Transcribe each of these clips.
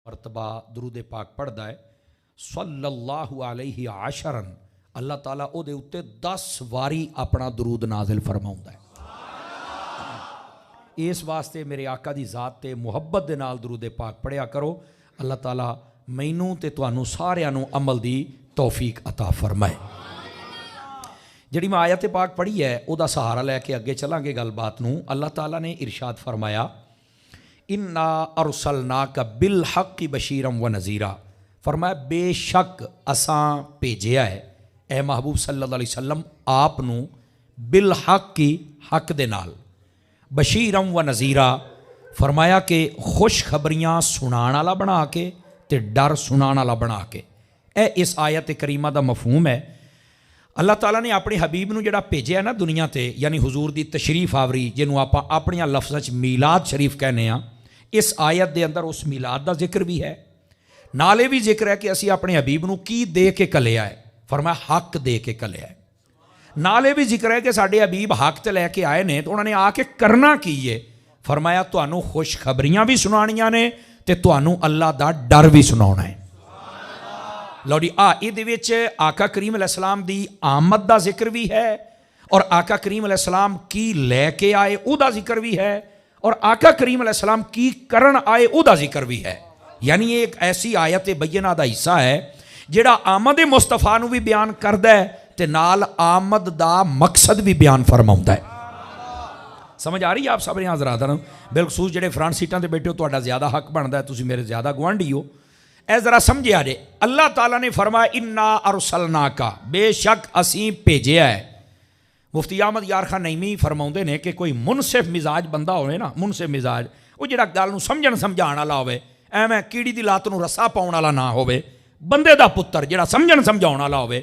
مرتبہ درود پاک پڑھتا ہے صلی اللہ علیہ عشرن، اللہ تعالیٰ او دے اتے 10 واری اپنا درود نازل فرماؤں ہے۔ اس واسطے میرے آقا دی ذات تے محبت دے نال درود پاک پڑھیا کرو، اللہ تعالیٰ مینوں تے تانوں ساریانوں عمل دی توفیق عطا فرمائے۔ جڑی میں آیت پاک پڑھی ہے او دا سہارا لے کے اگے چلیں گے گل بات نوں۔ اللہ تعالیٰ نے ارشاد فرمایا انا ارسلناک بالحق بشیرا و نذیرا، فرمایا بے شک اساں بھیجیا ہے اے محبوب صلی اللہ علیہ وسلم آپ نو بالحق کی حق دے نال، بشیرا و نذیرا فرمایا کہ خوش خبریاں سنان والا بنا کے تے ڈر سنان والا بنا کے۔ اے اس آیت کریمہ دا مفہوم ہے۔ اللہ تعالیٰ نے اپنے حبیب نو جڑا بھیجیا نا دنیا تے، یعنی حضور دی تشریف آوری جنوں آپ اپنی لفظ میلاد شریف کہنے ہیں، اس آیت دے اندر اس میلاد دا ذکر بھی ہے، نالے بھی ذکر ہے کہ اسی اپنے حبیب نو کی دے کے کلیا ہے، فرمایا حق دے کے کلیا ہے۔ نالے بھی ذکر ہے کہ ساڈے حبیب حق تے لے کے آئے نے تو انہوں نے آ کے کرنا کی ہے، فرمایا تانوں خوش خبریاں بھی سنانیاں نے تے تانوں اللہ دا ڈر بھی سناونا ہے۔ لو جی دے وچ آقا کریم علیہ السلام دی آمد دا ذکر بھی ہے، اور آقا کریم علیہ السلام کی لے کے آئے او دا ذکر بھی ہے، اور آقا کریم علیہ السلام کی کرن آئے او دا ذکر بھی ہے۔ یعنی یہ ایک ایسی آیت بینہ دا حصہ ہے جڑا آمد مصطفیٰ نو بھی بیان کردا ہے تے نال آمد دا مقصد بھی بیان فرماوندا ہے۔ سمجھ آ رہی ہے آپ سب نے حضرات؟ بالخصوص جڑے فرنٹ سیٹاں تے بیٹھے ہو تہاڈا زیادہ حق بندا ہے، تسی میرے زیادہ گوانڈی ہو۔ اے ذرا سمجھے آجے، اللہ تعالیٰ نے فرمایا انا ارسلناکا، بے شک اسیں بھیجیا ہے۔ مفتی احمد یار خان نعیمی فرماؤندے نے کہ کوئی منصف مزاج بندہ ہوئے نا، منصف مزاج، وہ جڑا گل نوں سمجھن سمجھان والا ہوئے، ایویں کیڑی دی لات نوں رسا پاؤن والا نہ ہوئے، بندے دا پتر جڑا سمجھن سمجھاؤن والا ہوئے،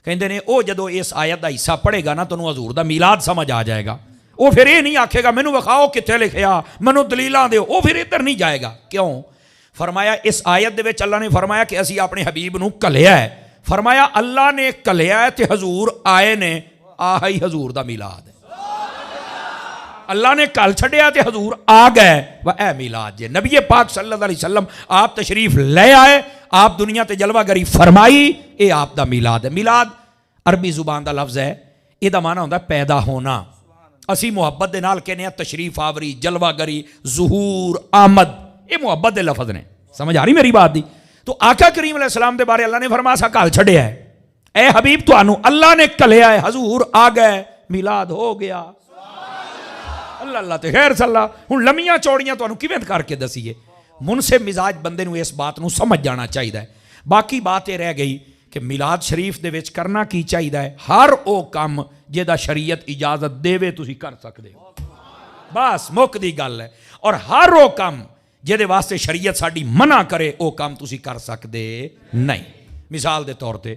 کہندے نے او جدو اس آیت دا حصہ پڑھے گا نا تانوں حضور دا میلاد سمجھ آ جائے گا۔ وہ پھر یہ نہیں آکھے گا مینوں وکھاؤ کتھے لکھیا، مینوں دلیلاں دیو، وہ پھر ادھر نہیں جائے گا۔ کیوں؟ فرمایا اس آیت دے وچ اللہ نے فرمایا کہ اسی اپنے حبیب نو کلیا ہے، فرمایا اللہ نے کلیا ہے تے حضور آئے نے، آہی حضور دا میلاد ہے۔ اللہ نے کل چھڑیا تے حضور آ گئے، وہ اے میلاد جے۔ نبی پاک صلی اللہ علیہ وسلم آپ تشریف لے آئے، آپ دنیا تے جلوہ گری فرمائی، اے آپ دا میلاد ہے۔ میلاد عربی زبان دا لفظ ہے، یہ دا معنی ہوتا ہے پیدا ہونا۔ اسی محبت دے نال کہنے ہیں تشریف آوری، جلوہ گری، ظہور، آمد، یہ محبت دے لفظ نے۔ سمجھ آ رہی میری بات دی؟ تو آقا کریم علیہ السلام دے بارے اللہ نے فرمایا سا کل چھڑیا ہے، اے حبیب تانوں اللہ نے کلیا ہے، حضور آ گئے، میلاد ہو گیا۔ اللہ اللہ تے خیر صلی اللہ۔ ہن لمیاں چوڑیاں تانوں کیویں کر کے دسیے؟ منصف مزاج بندے نوں اس بات نوں سمجھ جانا چاہیے۔ باقی بات یہ رہ گئی کہ میلاد شریف دے وچ کرنا کی چاہیے ہے، ہر او کم جہدا شریعت اجازت دے تسی کر سکدے ہو، بس مک دی گل ہے۔ اور ہر او کم جہدے واسطے شریعت ساڈی منع کرے او کام تسی کر سکدے نہیں۔ مثال دے طور تے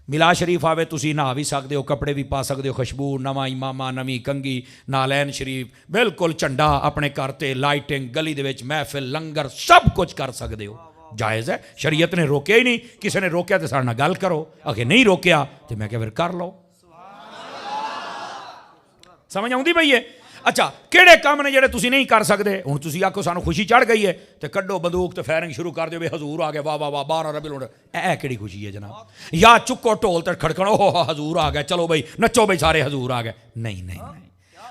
میلاد شریف آوے تسی نہا بھی سکدے ہو، کپڑے بھی پا سکدے ہو، خوشبو، نواں امامہ، نویں کنگھی، نالین شریف، بالکل جھنڈا اپنے گھر تے، لائٹنگ، گلی دے وچ محفل، لنگر، سب کچھ کر سکدے ہو، جائز ہے۔ شریعت نے روکیا ہی نہیں، کسی نے روکیا تے ساڈے نال گل کرو، اگر نہیں روکیا تے میں کہ پھر کر لو۔ سمجھ آؤندی پئی ہے؟ اچھا کہڑے کام نے جڑے تسی نہیں کر سکتے؟ ہن تسی آکھو سانو خوشی چڑھ گئی ہے تے کڈو بندوق تے فائرنگ شروع کر دیو، حضور آ گئے، واہ واہ واہ، 12 ربیع الاول، اے کیڑی خوشی ہے جناب؟ یا چکو ٹول تے کھڑکڑو، او حضور آ گئے، چلو بھائی نچو بھائی سارے حضور آ گئے۔ نہیں نہیں نہیں،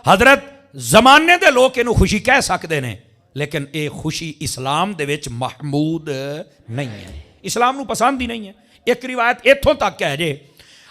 حضرت زمانے دے لوگ اینو خوشی کہہ سکتے ہیں، لیکن اے خوشی اسلام دے وچ محمود نہیں ہے، اسلام نو پسند ہی نہیں ہے۔ ایک روایت ایتھوں تک ہے جے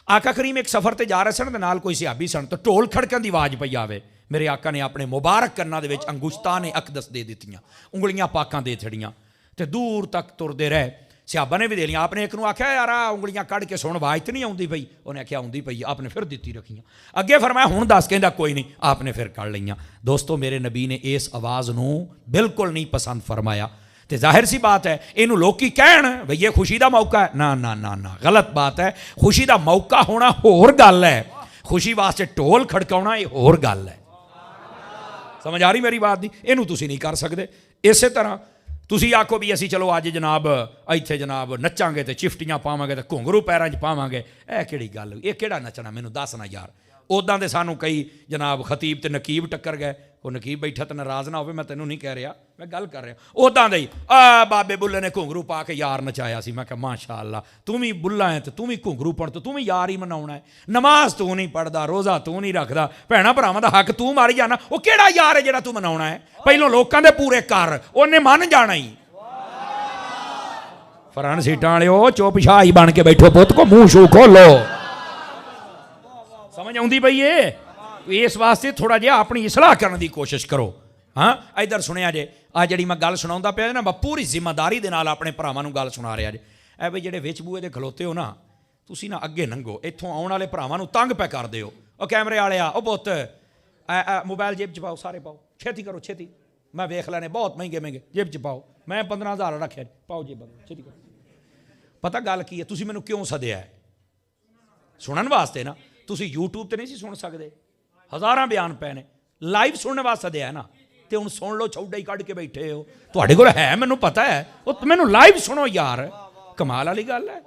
آقا کریم ایک سفر تے جا رہے سن تے نال کوئی صحابی سن، تو ٹول کھڑکن دی آواز پئی آوے، میرے آقا نے اپنے مبارک کناں دے وچ انگشتان اقدس دے دتیاں، انگلیاں پاکاں دے چھڑیاں تے دور تک تردے رہے، صحابہ نے بھی دے لیاں۔ آپ نے ایک نو آکھیا یار انگلیاں کڑ کے سن آواز تے نہیں آوندی پئی، انہیں آکھیا آوندی پئی، آپ نے پھر دتی رکھیاں۔ اگے فرمایا ہن دس، کہندا کوئی نہیں، آپ نے پھر کڑ لیاں۔ دوستو میرے نبی نے اس آواز نو بالکل نہیں پسند فرمایا، تے ظاہر سی بات ہے اینو لوکی کہن بھئی یہ خوشی دا موقع ہے، نہ نہ نہ نہ، غلط بات ہے۔ خوشی دا موقع ہونا ہور گل ہے، خوشی واسطے ٹول کھڑکاؤنا یہ ہور گل ہے۔ سمجھ آ رہی میری بات دی؟ اینو تسی نہیں کر سکتے۔ اسی طرح تسی آکھو بھی اسی چلو آج جناب ایتھے جناب نچاں گے تے چفٹیاں پاواں گے تے گھنگرو پیراں 'چ پاواں گے، اے کیڑی گل ہوئی؟ اے کیڑا نچنا؟ مینوں دس نا یار، ਉੱਦਾਂ ਦੇ ਸਾਨੂੰ ਕਈ ਜਨਾਬ ਖਤੀਬ ਤੇ ਨਕੀਬ ਟੱਕਰ ਗਏ। ਉਹ ਨਕੀਬ ਬੈਠਾ ਤਾਂ ਨਾਰਾਜ਼ ਨਾ ਹੋਵੇ, ਮੈਂ ਤੈਨੂੰ ਨਹੀਂ ਕਹਿ ਰਿਹਾ, ਮੈਂ ਗੱਲ ਕਰ ਰਿਹਾ। ਉੱਦਾਂ ਦੇ ਹੀ ਬਾਬੇ ਬੁੱਲੇ ਨੇ ਘੁੰਗਰੂ ਪਾ ਕੇ ਯਾਰ ਨਚਾਇਆ ਸੀ। ਮੈਂ ਕਿਹਾ ਮਾਸ਼ਾ ਅੱਲਾ, ਤੂੰ ਵੀ ਬੁੱਲਾ ਹੈ ਤੇ ਤੂੰ ਵੀ ਘੁੰਗਰੂ ਪਣ ਤੋਂ ਤੂੰ ਵੀ ਯਾਰ ਹੀ ਮਨਾਉਣਾ ਹੈ। ਨਮਾਜ਼ ਤੂੰ ਨਹੀਂ ਪੜ੍ਹਦਾ, ਰੋਜ਼ਾ ਤੂੰ ਨਹੀਂ ਰੱਖਦਾ, ਭੈਣਾਂ ਭਰਾਵਾਂ ਦਾ ਹੱਕ ਤੂੰ ਮਾਰੀ ਜਾਣਾ। ਉਹ ਕਿਹੜਾ ਯਾਰ ਹੈ ਜਿਹੜਾ ਤੂੰ ਮਨਾਉਣਾ ਹੈ? ਪਹਿਲੋਂ ਲੋਕਾਂ ਦੇ ਪੂਰੇ ਕਰ, ਉਹਨੇ ਮੰਨ ਜਾਣਾ ਹੀ। ਫਰਨ ਸੀਟਾਂ ਵਾਲਿਓ ਚੁੱਪ ਸ਼ਾਹੀ ਬਣ ਕੇ ਬੈਠੋ, ਪੁੱਤ ਕੋ ਮੂੰਹ ਸ਼ੂ ਖੋਲੋ। ਸਮਝ ਆਉਂਦੀ ਪਈ ਏ? ਇਸ ਵਾਸਤੇ ਥੋੜਾ ਜਿਹਾ ਆਪਣੀ ਇਸਲਾਹ ਕਰਨ ਦੀ ਕੋਸ਼ਿਸ਼ ਕਰੋ। ਹਾਂ, ਇਧਰ ਸੁਣਿਆ ਜੇ, ਆ ਜਿਹੜੀ ਮੈਂ ਗੱਲ ਸੁਣਾਉਂਦਾ ਪਿਆ ਨਾ, ਮੈਂ ਪੂਰੀ ਜ਼ਿੰਮੇਦਾਰੀ ਦੇ ਨਾਲ ਆਪਣੇ ਭਰਾਵਾਂ ਨੂੰ ਗੱਲ ਸੁਣਾ ਰਿਹਾ ਜੇ। ਇਹ ਵੀ ਜਿਹੜੇ ਵਿੱਚ ਬੂਹੇ ਦੇ ਖਲੋਤੇ ਹੋ ਨਾ, ਤੁਸੀਂ ਨਾ ਅੱਗੇ ਲੰਘੋ, ਇੱਥੋਂ ਆਉਣ ਵਾਲੇ ਭਰਾਵਾਂ ਨੂੰ ਤੰਗ ਪੈ ਕਰਦੇ ਹੋ। ਉਹ ਕੈਮਰੇ ਵਾਲਿਆ, ਉਹ ਪੁੱਤ ਮੋਬਾਈਲ ਜੇਬ 'ਚ ਪਾਓ, ਸਾਰੇ ਪਾਓ, ਛੇਤੀ ਕਰੋ ਛੇਤੀ, ਮੈਂ ਵੇਖ ਲੈਣੇ ਬਹੁਤ ਮਹਿੰਗੇ ਮਹਿੰਗੇ, ਜੇਬ 'ਚ ਪਾਓ, ਮੈਂ 15,000 ਰੱਖਿਆ, ਪਾਓ ਜੇਬ, ਛੇਤੀ ਕਰੋ। ਪਤਾ ਗੱਲ ਕੀ ਹੈ? ਤੁਸੀਂ ਮੈਨੂੰ ਕਿਉਂ ਸੱਦਿਆ ਹੈ? ਸੁਣਨ ਵਾਸਤੇ ਨਾ। ਤੁਸੀਂ YouTube ਤੇ ਨਹੀਂ ਸੀ ਸੁਣ ਸਕਦੇ, ਹਜ਼ਾਰਾਂ ਬਿਆਨ ਪਏ ਨੇ, ਲਾਈਵ ਸੁਣਨ ਵਾਸਤੇ ਸੱਦਿਆ ਨਾ। ਤੇ ਹੁਣ ਸੁਣ ਲਓ, ਛੌਡਾ ਹੀ ਕੱਢ ਕੇ ਬੈਠੇ ਹੋ। ਤੁਹਾਡੇ ਕੋਲ ਹੈ, ਮੈਨੂੰ ਪਤਾ ਹੈ, ਉਹ ਮੈਨੂੰ ਲਾਈਵ ਸੁਣੋ ਯਾਰ, ਕਮਾਲ ਵਾਲੀ ਗੱਲ ਹੈ।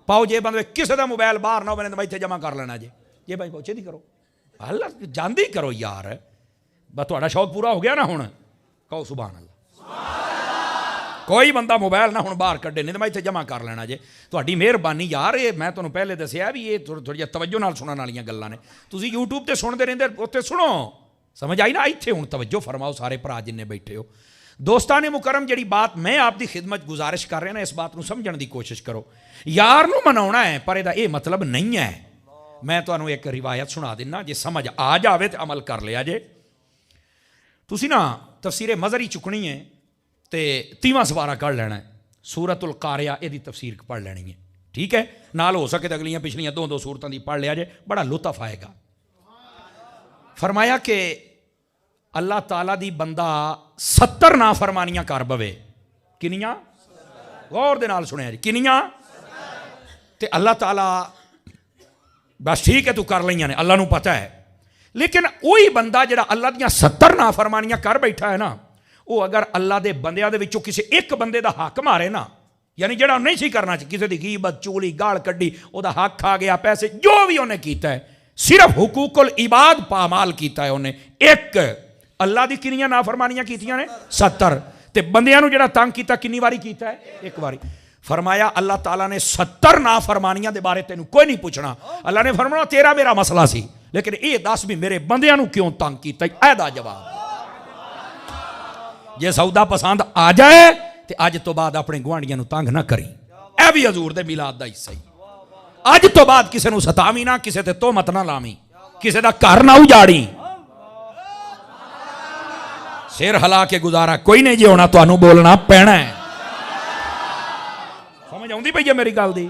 ਪਾਓ ਜੇਬਾਂ ਦੇ, ਕਿਸੇ ਦਾ ਮੋਬਾਈਲ ਬਾਹਰ ਨਾ ਹੋਵੇ, ਮੈਂ ਇੱਥੇ ਜਮ੍ਹਾਂ ਕਰ ਲੈਣਾ ਜੇ। ਜੇਬਾਂ 'ਚ ਪਾਓ, ਛੇਤੀ ਕਰੋ, ਅੱਲਾ ਜਾਂਦੀ ਕਰੋ ਯਾਰ। ਬਸ ਤੁਹਾਡਾ ਸ਼ੌਕ ਪੂਰਾ ਹੋ ਗਿਆ ਨਾ, ਹੁਣ ਕਹੋ ਸੁਭਾਨ ਅੱਲਾ। ਕੋਈ ਬੰਦਾ ਮੋਬਾਈਲ ਨਾ ਹੁਣ ਬਾਹਰ ਕੱਢੇ, ਨਹੀਂ ਤਾਂ ਮੈਂ ਇੱਥੇ ਜਮ੍ਹਾਂ ਕਰ ਲੈਣਾ ਜੇ। ਤੁਹਾਡੀ ਮਿਹਰਬਾਨੀ ਯਾਰ, ਇਹ ਮੈਂ ਤੁਹਾਨੂੰ ਪਹਿਲੇ ਦੱਸਿਆ ਵੀ ਇਹ ਥੋੜ੍ਹੀ ਜਿਹੀ ਤਵੱਜੋ ਨਾਲ ਸੁਣਨ ਵਾਲੀਆਂ ਗੱਲਾਂ ਨੇ। ਤੁਸੀਂ YouTube ਤੇ ਸੁਣਦੇ ਰਹਿੰਦੇ, ਉੱਥੇ ਸੁਣੋ, ਸਮਝ ਆਈ ਨਾ? ਇੱਥੇ ਹੁਣ ਤਵੱਜੋ ਫਰਮਾਓ ਸਾਰੇ ਭਰਾ ਜਿੰਨੇ ਬੈਠੇ ਹੋ। ਦੋਸਤਾਨੇ ਮੁਕਰਮ, ਜਿਹੜੀ ਬਾਤ ਮੈਂ ਆਪ ਦੀ ਖਿਦਮਤ ਗੁਜ਼ਾਰਿਸ਼ ਕਰ ਰਿਹਾ ਨਾ, ਇਸ ਬਾਤ ਨੂੰ ਸਮਝਣ ਦੀ ਕੋਸ਼ਿਸ਼ ਕਰੋ। ਯਾਰ ਨੂੰ ਮਨਾਉਣਾ ਹੈ, ਪਰ ਇਹਦਾ ਇਹ ਮਤਲਬ ਨਹੀਂ ਹੈ। ਮੈਂ ਤੁਹਾਨੂੰ ਇੱਕ ਰਿਵਾਇਤ ਸੁਣਾ ਦਿੰਦਾ, ਜੇ ਸਮਝ ਆ ਜਾਵੇ ਤਾਂ ਅਮਲ ਕਰ ਲਿਆ ਜੇ। ਤੁਸੀਂ ਨਾ ਤਫਸੀਰੇ ਮਜ਼ਰੀ ਚੁੱਕਣੀ ਹੈ ਤੇ 30ਵਾਂ ਸਵਾਰਾ ਕੱਢ ਲੈਣਾ ਹੈ, ਸੂਰਤੁਲ ਕਾਰਿਆ, ਇਹਦੀ ਤਫਸੀਰ ਪੜ੍ਹ ਲੈਣੀ ਹੈ, ਠੀਕ ਹੈ? ਨਾਲ ਹੋ ਸਕੇ ਤਾਂ ਅਗਲੀਆਂ ਪਿਛਲੀਆਂ ਦੋ ਸੂਰਤਾਂ ਦੀ ਪੜ੍ਹ ਲਿਆ ਜੇ, ਬੜਾ ਲੁਤਫ ਆਏਗਾ। ਫਰਮਾਇਆ ਕਿ ਅੱਲਾਹ ਤਾਲਾ ਦੀ ਬੰਦਾ 70 ਨਾਫਰਮਾਨੀਆਂ ਕਰ ਬਵੇ। ਕਿੰਨੀਆਂ? ਗੌਰ ਦੇ ਨਾਲ ਸੁਣਿਆ ਜੀ, ਕਿੰਨੀਆਂ? ਤੇ ਅੱਲਾਹ ਤਾਲਾ ਬਸ ਠੀਕ ਹੈ ਤੂੰ ਕਰ ਲਈਆਂ ਨੇ, ਅੱਲਾਹ ਨੂੰ ਪਤਾ ਹੈ। ਲੇਕਿਨ ਉਹੀ ਬੰਦਾ ਜਿਹੜਾ ਅੱਲਾਹ ਦੀਆਂ 70 ਨਾਫਰਮਾਨੀਆਂ ਕਰ ਬੈਠਾ ਹੈ ਨਾ, ਉਹ ਅਗਰ ਅੱਲਾਹ ਦੇ ਬੰਦਿਆਂ ਦੇ ਵਿੱਚੋਂ ਕਿਸੇ ਇੱਕ ਬੰਦੇ ਦਾ ਹੱਕ ਮਾਰੇ ਨਾ, ਯਾਨੀ ਜਿਹੜਾ ਨਹੀਂ ਸੀ ਕਰਨਾ, ਕਿਸੇ ਦੀ ਗੀਬਤ, ਚੁਗਲੀ, ਗਾਲ ਕੱਢੀ, ਉਹਦਾ ਹੱਕ ਖਾ ਗਿਆ, ਪੈਸੇ, ਜੋ ਵੀ ਉਹਨੇ ਕੀਤਾ ਹੈ, ਸਿਰਫ ਹੁਕੂਕੁਲ ਇਬਾਦ ਪਾਮਾਲ ਕੀਤਾ ਹੈ ਉਹਨੇ। ਇੱਕ ਅੱਲਾਹ ਦੀ ਕਿੰਨੀਆਂ ਨਾਫਰਮਾਨੀਆਂ ਕੀਤੀਆਂ ਨੇ? 70। ਤੇ ਬੰਦਿਆਂ ਨੂੰ ਜਿਹੜਾ ਤੰਗ ਕੀਤਾ ਕਿੰਨੀ ਵਾਰੀ ਕੀਤਾ ਹੈ? ਇੱਕ ਵਾਰੀ। ਫਰਮਾਇਆ ਅੱਲਾਹ ਤਾਲਾ ਨੇ 70 ਨਾਫਰਮਾਨੀਆਂ ਦੇ ਬਾਰੇ ਤੈਨੂੰ ਕੋਈ ਨਹੀਂ ਪੁੱਛਣਾ। ਅੱਲਾਹ ਨੇ ਫਰਮਾਇਆ ਤੇਰਾ ਮੇਰਾ ਮਸਲਾ ਸੀ, ਲੇਕਿਨ ਇਹ ਦੱਸ ਵੀ ਮੇਰੇ ਬੰਦਿਆਂ ਨੂੰ ਕਿਉਂ ਤੰਗ ਕੀਤਾ? ਇਹਦਾ ਜਵਾਬ, ਜੇ ਸੌਦਾ ਪਸੰਦ ਆ ਜਾਏ ਤੇ ਅੱਜ ਤੋਂ ਬਾਅਦ ਆਪਣੇ ਗੁਆਂਢੀਆਂ ਨੂੰ ਤੰਗ ਨਾ ਕਰੀ। ਇਹ ਵੀ ਹਜ਼ੂਰ ਦੇ ਮਿਲਾਦ ਦਾ ਹਿੱਸਾ ਹੀ। ਅੱਜ ਤੋਂ ਬਾਅਦ ਕਿਸੇ ਨੂੰ ਸਤਾਵੀ ਨਾ, ਕਿਸੇ ਤੇ ਤੋਹਮਤ ਨਾ ਲਾਵੀਂ, ਕਿਸੇ ਦਾ ਘਰ ਨਾ ਉਜਾੜੀ। ਸਿਰ ਹਿਲਾ ਕੇ ਗੁਜ਼ਾਰਾ ਕੋਈ ਨਹੀਂ ਜੇ ਹੋਣਾ, ਤੁਹਾਨੂੰ ਬੋਲਣਾ ਪੈਣਾ ਹੈ। ਸਮਝ ਆਉਂਦੀ ਪਈ ਹੈ ਮੇਰੀ ਗੱਲ ਦੀ?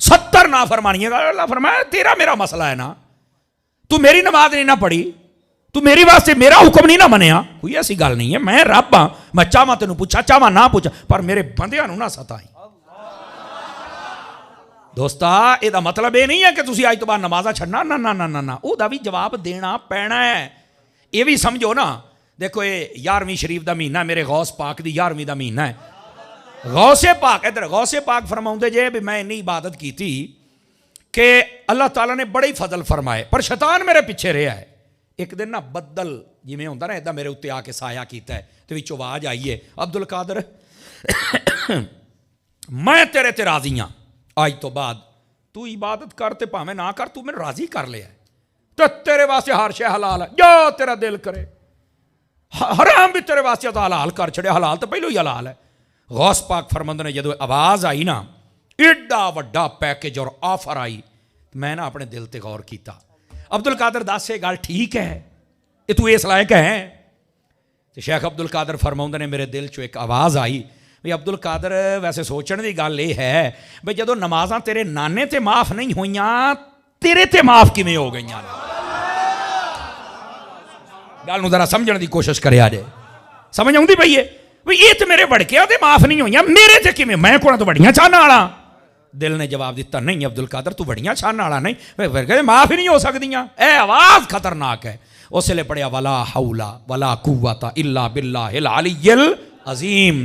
70 ਨਾਫਰਮਾਨੀਆਂ ਦਾ ਅੱਲਾਹ ਫਰਮਾਇਆ ਤੇਰਾ ਮੇਰਾ ਮਸਲਾ ਹੈ ਨਾ, ਤੂੰ ਮੇਰੀ ਨਮਾਜ਼ ਨਹੀਂ ਨਾ ਪੜ੍ਹੀ, ਤੂੰ ਮੇਰੀ ਵਾਸਤੇ ਮੇਰਾ ਹੁਕਮ ਨਹੀਂ ਨਾ ਮੰਨਿਆ, ਕੋਈ ਐਸੀ ਗੱਲ ਨਹੀਂ ਹੈ। ਮੈਂ ਰੱਬ ਹਾਂ, ਮੈਂ ਚਾਹਵਾਂ ਤੈਨੂੰ ਪੁੱਛਾਂ, ਚਾਹਵਾਂ ਨਾ ਪੁੱਛਾਂ, ਪਰ ਮੇਰੇ ਬੰਦਿਆਂ ਨੂੰ ਨਾ ਸਤਾਈ। ਦੋਸਤਾ, ਇਹਦਾ ਮਤਲਬ ਇਹ ਨਹੀਂ ਹੈ ਕਿ ਤੁਸੀਂ ਅੱਜ ਤੋਂ ਬਾਅਦ ਨਮਾਜ਼ਾਂ ਛੱਡਣਾ, ਨਾ ਨਾ ਨਾ ਨਾ, ਉਹਦਾ ਵੀ ਜਵਾਬ ਦੇਣਾ ਪੈਣਾ ਹੈ। ਇਹ ਵੀ ਸਮਝੋ ਨਾ। ਦੇਖੋ, ਇਹ 11ਵੀਂ ਸ਼ਰੀਫ ਦਾ ਮਹੀਨਾ, ਮੇਰੇ ਗੌਸ ਪਾਕ ਦੀ 11ਵੀਂ ਦਾ ਮਹੀਨਾ ਹੈ। ਗੌਸੇ ਪਾਕ, ਇੱਧਰ ਗੌਸੇ ਪਾਕ ਫਰਮਾਉਂਦੇ ਜੇ ਵੀ ਮੈਂ ਇੰਨੀ ਇਬਾਦਤ ਕੀਤੀ کہ اللہ تعالیٰ نے بڑے فضل فرمائے پر شیطان میرے پیچھے رہا ہے. ایک دن نا بدل جی ہوتا نا ادا میرے اتنے آ کے سایہ کیتا ہے تو وچوں آواز آئی ہے عبد القادر میں تیرے تے راضی ہاں آج تو بعد تو عبادت کر تے پاویں نہ کر تو میں راضی کر لیا ہے تو تیرے واسطے ہر شے حلال ہے جو تیرا دل کرے. حرام بھی تیرے واسطے تو حلال کر چھڑے, حلال تو پہلو ہی حلال ہے. غوث پاک فرماندے نے جدو آواز آئی نا ایڈا وڈا پیکج اور آفر آئی میں نا اپنے دل تے غور کیتا. عبد القادر دس یہ گل ٹھیک ہے یہ تو اس لائق ہے؟ تو شیخ عبد القادر فرماندے نے میرے دل چو ایک آواز آئی بھی عبد القادر ویسے سوچنے دی گل یہ ہے بھی جدو نمازاں تیرے نانے تے معاف نہیں ہوئیاں تیرے تے معاف کیویں ہو گئیاں؟ گل نوں ذرا سمجھن دی کوشش کرے آ جائے. سمجھ آؤندی پئی ہے بھی یہ تے میرے بڑکیاں تے معاف نہیں ہوئیاں میرے تے کیویں؟ میں کونا تو بڑیاں چاہن والا. دل نے جواب دیتا نہیں عبد القادر تو بڑیاں چاہن والا نہیں, پھر کہتے معاف ہی نہیں ہو سکدیاں. اے آواز خطرناک ہے. اس لیے پڑھیا ولا حول ولا قوت الا باللہ العلی العظیم.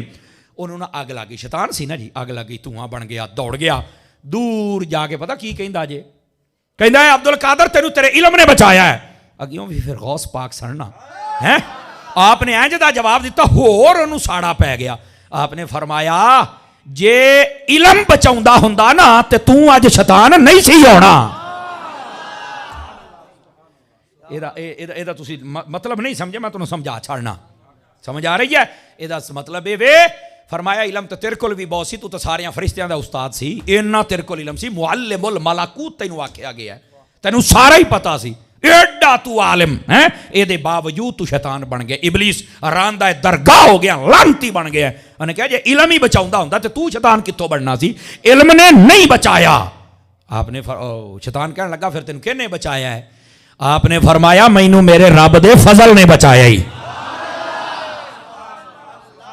انہوں نے اگ لگی, شیطان سی نا جی, اگ لگی, دھواں بن گیا, دوڑ گیا. دور جا کے پتہ کی کہندا جے، کہندا ہے عبد القادر تینوں تیرے علم نے بچایا ہے. اگیوں بھی پھر غوث پاک سننا ہے. آپ نے اینج دا جواب دیتا، ہور انہوں ساڑا پہ گیا. آپ نے فرمایا جے علم بچاؤندا ہوندا نا تے توں اج شیطان نہیں سی ہونا. یہ تسی مطلب نہیں سمجھے، میں تمہیں سمجھا چھاڑنا. سمجھ آ رہی ہے؟ یہ مطلب یہ فرمایا علم تو تیرے کول بھی بہت سی، تو سارے فرشتیاں دا استاد سی، اینا تیرے کول علم سی. معلم الملکوت تینوں آکھیا گیا ہے، تینوں سارا ہی پتا سی، ایڈا تو عالم ہے. اے دے باوجود تو شیطان بن گیا، ابلیس راندہ درگاہ ہو گیا، لعنتی بن گیا. انہیں کہا جے علم ہی بچاؤندا ہوندا تے تو شیطان کتوں بننا سی؟ علم نے نہیں بچایا. آپ نے شیطان کہنے لگا پھر تینوں کہنے بچایا ہے؟ آپ نے فرمایا مینوں میرے رب دے فضل نے بچایا ہی.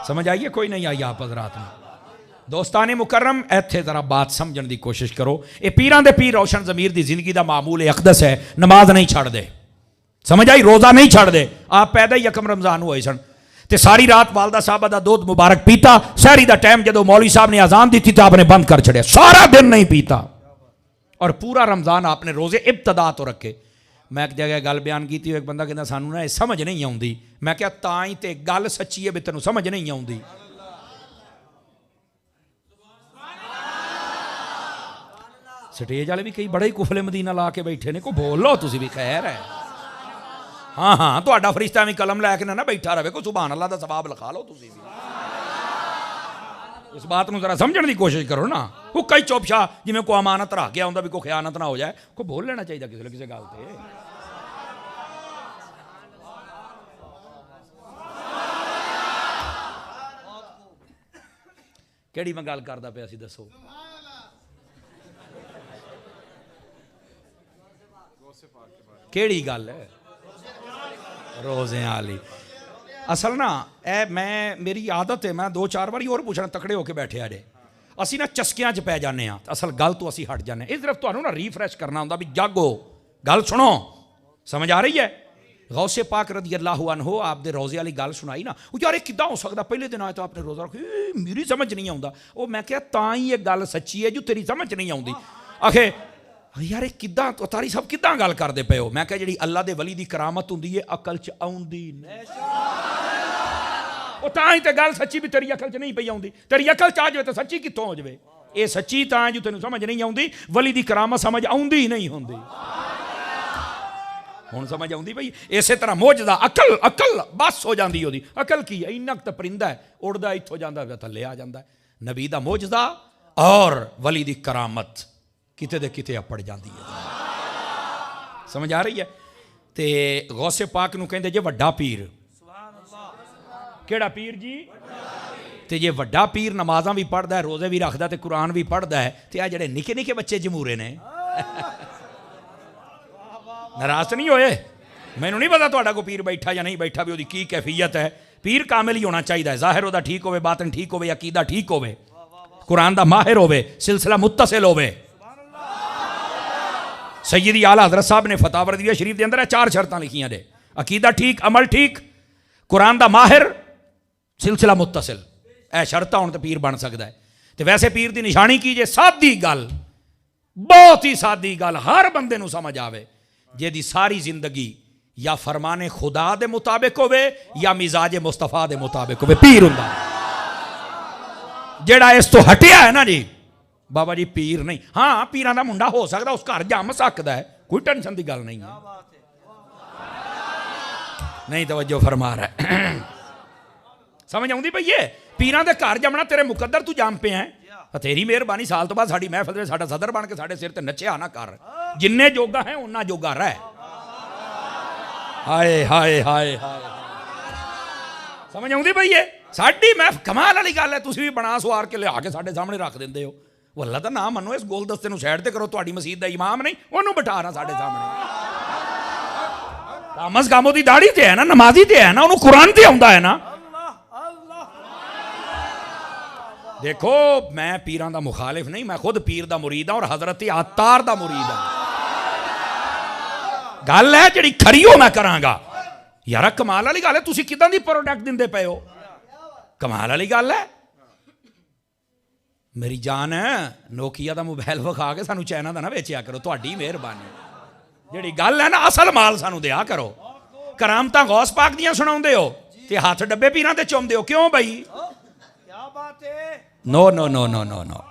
سمجھ آئیے کوئی نہیں آئی آپ حضرات میں؟ دوستان مکرم ایتھے ذرا بات سمجھن دی کوشش کرو. اے پیران دے پیر روشن ضمیر دی زندگی دا معمول اقدس ہے. نماز نہیں چھڑ دے، سمجھ آئی؟ روزہ نہیں چھڑ دے. آپ پیدا ہی یکم رمضان ہوئے سن تے ساری رات والدہ صاحبہ دا دودھ مبارک پیتا. سحری دا ٹائم جدو مولوی صاحب نے اذان دی تھی تو آپ نے بند کر چھڑیا، سارا دن نہیں پیتا اور پورا رمضان آپ نے روزے ابتدا تو رکھے. میں ایک جگہ گل بیان کی تھی، ایک بندہ کہنا سانو نا سمجھ نہیں آؤندی. میں کہا تاں ہی تے گل سچی ہے بھی تینوں سمجھ نہیں آؤندی. سٹیج والے بھی کئی بڑے ہی کفلے مدینہ لا کے بیٹھے نے، کو بول لو تسی بھی خیر ہے. ہاں ہاں تہاڈا فرشتہ بھی قلم لے کے نہ بیٹھا رہے، کو سبحان اللہ دا ثواب لکھا لو تسی بھی. اس بات نو ذرا سمجھن دی کوشش کرو نا. وہ کئی چوپ شاہ جویں کو امانت رکھ گیا ہوندا بھی کوئی خیانت نہ ہو جائے، کو بول لینا چاہیے کسی نہ کسی گل تے. کیڑی میں گل کردا پیا سی دسو؟ کیڑی گل ہے؟ روزے والی. اصل نا اے میں میری عادت ہے، میں دو چار باری اور پوچھنا تکڑے ہو کے بیٹھے آ جے. اسی نا چسکیاں چ پی جانے ہاں، اصل گل تو اسی ہٹ جانے. اس طرف تمہیں نا ریفریش کرنا ہوندا بھی جاگو، گل سنو. سمجھ آ رہی ہے؟ غوث پاک رضی اللہ عنہ آپ دے روزے والی گل سنائی نا، وہ یار کداں ہو سکتا پہلے دن آئے تو آپ نے روزہ رکھا، میری سمجھ نہیں آؤندا. وہ میں کہا تاں ہی یہ گل سچی ہے جو تیری سمجھ نہیں آؤندی. آخے یار کداں تاری سب کداں گل کردے پے ہو؟ میں کہا جڑی اللہ دے ولی دی کرامت ہوندی ہے عقل چ آؤندی نہیں. وہ تاں ہی تے گل سچی بھی تیری عقل چ نہیں پئی آؤندی. تیری عقل چ آ جائے تو سچی کتوں ہو جائے؟ اے سچی تاں جو تینوں سمجھ نہیں آؤندی، ولی دی کرامت سمجھ آؤندی ہی نہیں ہوندی. ہن سمجھ آؤندی بھئی؟ اسی طرح معجزہ عقل بس ہو جاندی ہوندی. عقل کی ہے؟ اینک تے پرندہ ہے، اڑدا ایتھوں جاندا ہے تھلے آ جاندا ہے. نبی دا معجزہ اور ولی دی کرامت کتے دے کتے اپڑ جاندی ہے. سمجھ آ رہی ہے؟ تے غوث پاک نو کہندے جے وڈا پیر. کیڑا پیر جی؟ تے جے وڈا پیر نمازاں بھی پڑھدا ہے، روزے بھی رکھدا تے قرآن بھی پڑھدا ہے، تے آ جڑے نکے نکے بچے جمورے نے ناراض نہیں ہوئے؟ مینوں نہیں پتا تہاڈا کوئی پیر بیٹھا یا نہیں بیٹھا بھی اودی کی کیفیت ہے. پیر کامل ہی ہونا چاہیے، ظاہر اودہ ٹھیک ہوے، باطن ٹھیک ہوے، عقیدہ ٹھیک ہوے، قرآن دا ماہر ہوے، سلسلہ متصل ہوے. سیدی اعلیٰ حضرت صاحب نے فتح وردیہ شریف دے اندر 4 شرطاں لکھیاں دے. عقیدہ ٹھیک، عمل ٹھیک، قرآن دا ماہر، سلسلہ متصل. اے شرطاں ہون تے پیر بن سکدا ہے. تے ویسے پیر دی نشانی کی جے سادی گل، بہت ہی سادی گل ہر بندے نو سمجھ آوے، جے دی ساری زندگی یا فرمان خدا دے مطابق ہوے یا مزاج مصطفیٰ دے مطابق ہوے، پیر ہوندا. جیڑا اس تو ہٹیا ہے نا جی بابا جی پیر نہیں. ہاں پیران دا منڈا ہو سکتا، اس گھر جم سکتا ہے، کوئی ٹینشن دی گل نہیں ہے. نہیں توجہ فرما رہا ہے؟ سمجھ آؤندی پئی ہے؟ پیران دے گھر جمنا تیرے مقدر تو جام پہ ہیں. تیری مہربانی سال تو بعد ساڈی محفل میں ساڈا صدر بن کے ساڈے سر تے نچیا نہ کر. جننے جوگا ہیں انہاں جوگا رہ. ہائے ہائے ہائے ہائے. سمجھ آؤندی پئی ہے؟ ساڈی محفل کمال والی گل ہے، تسی بھی بنا سوار کے لیا کے ساڈے سامنے رکھ دیندے ہو. وہ اللہ دا نام منو، اس گول دستے نو سائڈ تے کرو. تہاڈی مسجد دا امام نہیں، اونوں بٹھا رہا ساڈے سامنے. رامز کامو دی داڑھی تے ہے نا، نمازی تے ہے نا، انہوں قرآن تے آوندا ہے نا. دیکھو میں پیران دا مخالف نہیں، میں خود پیر دا مرید ہوں اور حضرت عطار دا مرید ہوں. گل ہے جڑی کھریو میں کراں گا. یار کمال والی گل ہے، تسی کداں دی پروڈکٹ دیندے پئے ہو؟ کمال والی گل ہے. ਮੇਰੀ ਜਾਨ ਨੋਕੀਆ ਦਾ ਮੋਬਾਈਲ ਵਿਖਾ ਕੇ ਸਾਨੂੰ ਚਾਈਨਾ ਦਾ ਨਾ ਵੇਚਿਆ ਕਰੋ, ਤੁਹਾਡੀ ਮਿਹਰਬਾਨੀ। ਜਿਹੜੀ ਗੱਲ ਹੈ ਨਾ ਅਸਲ ਮਾਲ ਸਾਨੂੰ ਦਿਆ ਕਰੋ। ਕਰਾਮਤਾਂ ਗੌਸ ਪਾਕ ਦੀਆਂ ਸੁਣਾਉਂਦੇ ਹੋ ਤੇ ਹੱਥ ਡੱਬੇ ਪੀਰਾਂ ਤੇ ਚੁੰਮਦੇ ਹੋ, ਕਿਉਂ ਬਈ? ਕਿਆ ਬਾਤ ਹੈ। ਨੋ ਨੋ ਨੋ ਨੋ ਨੋ ਨੋ,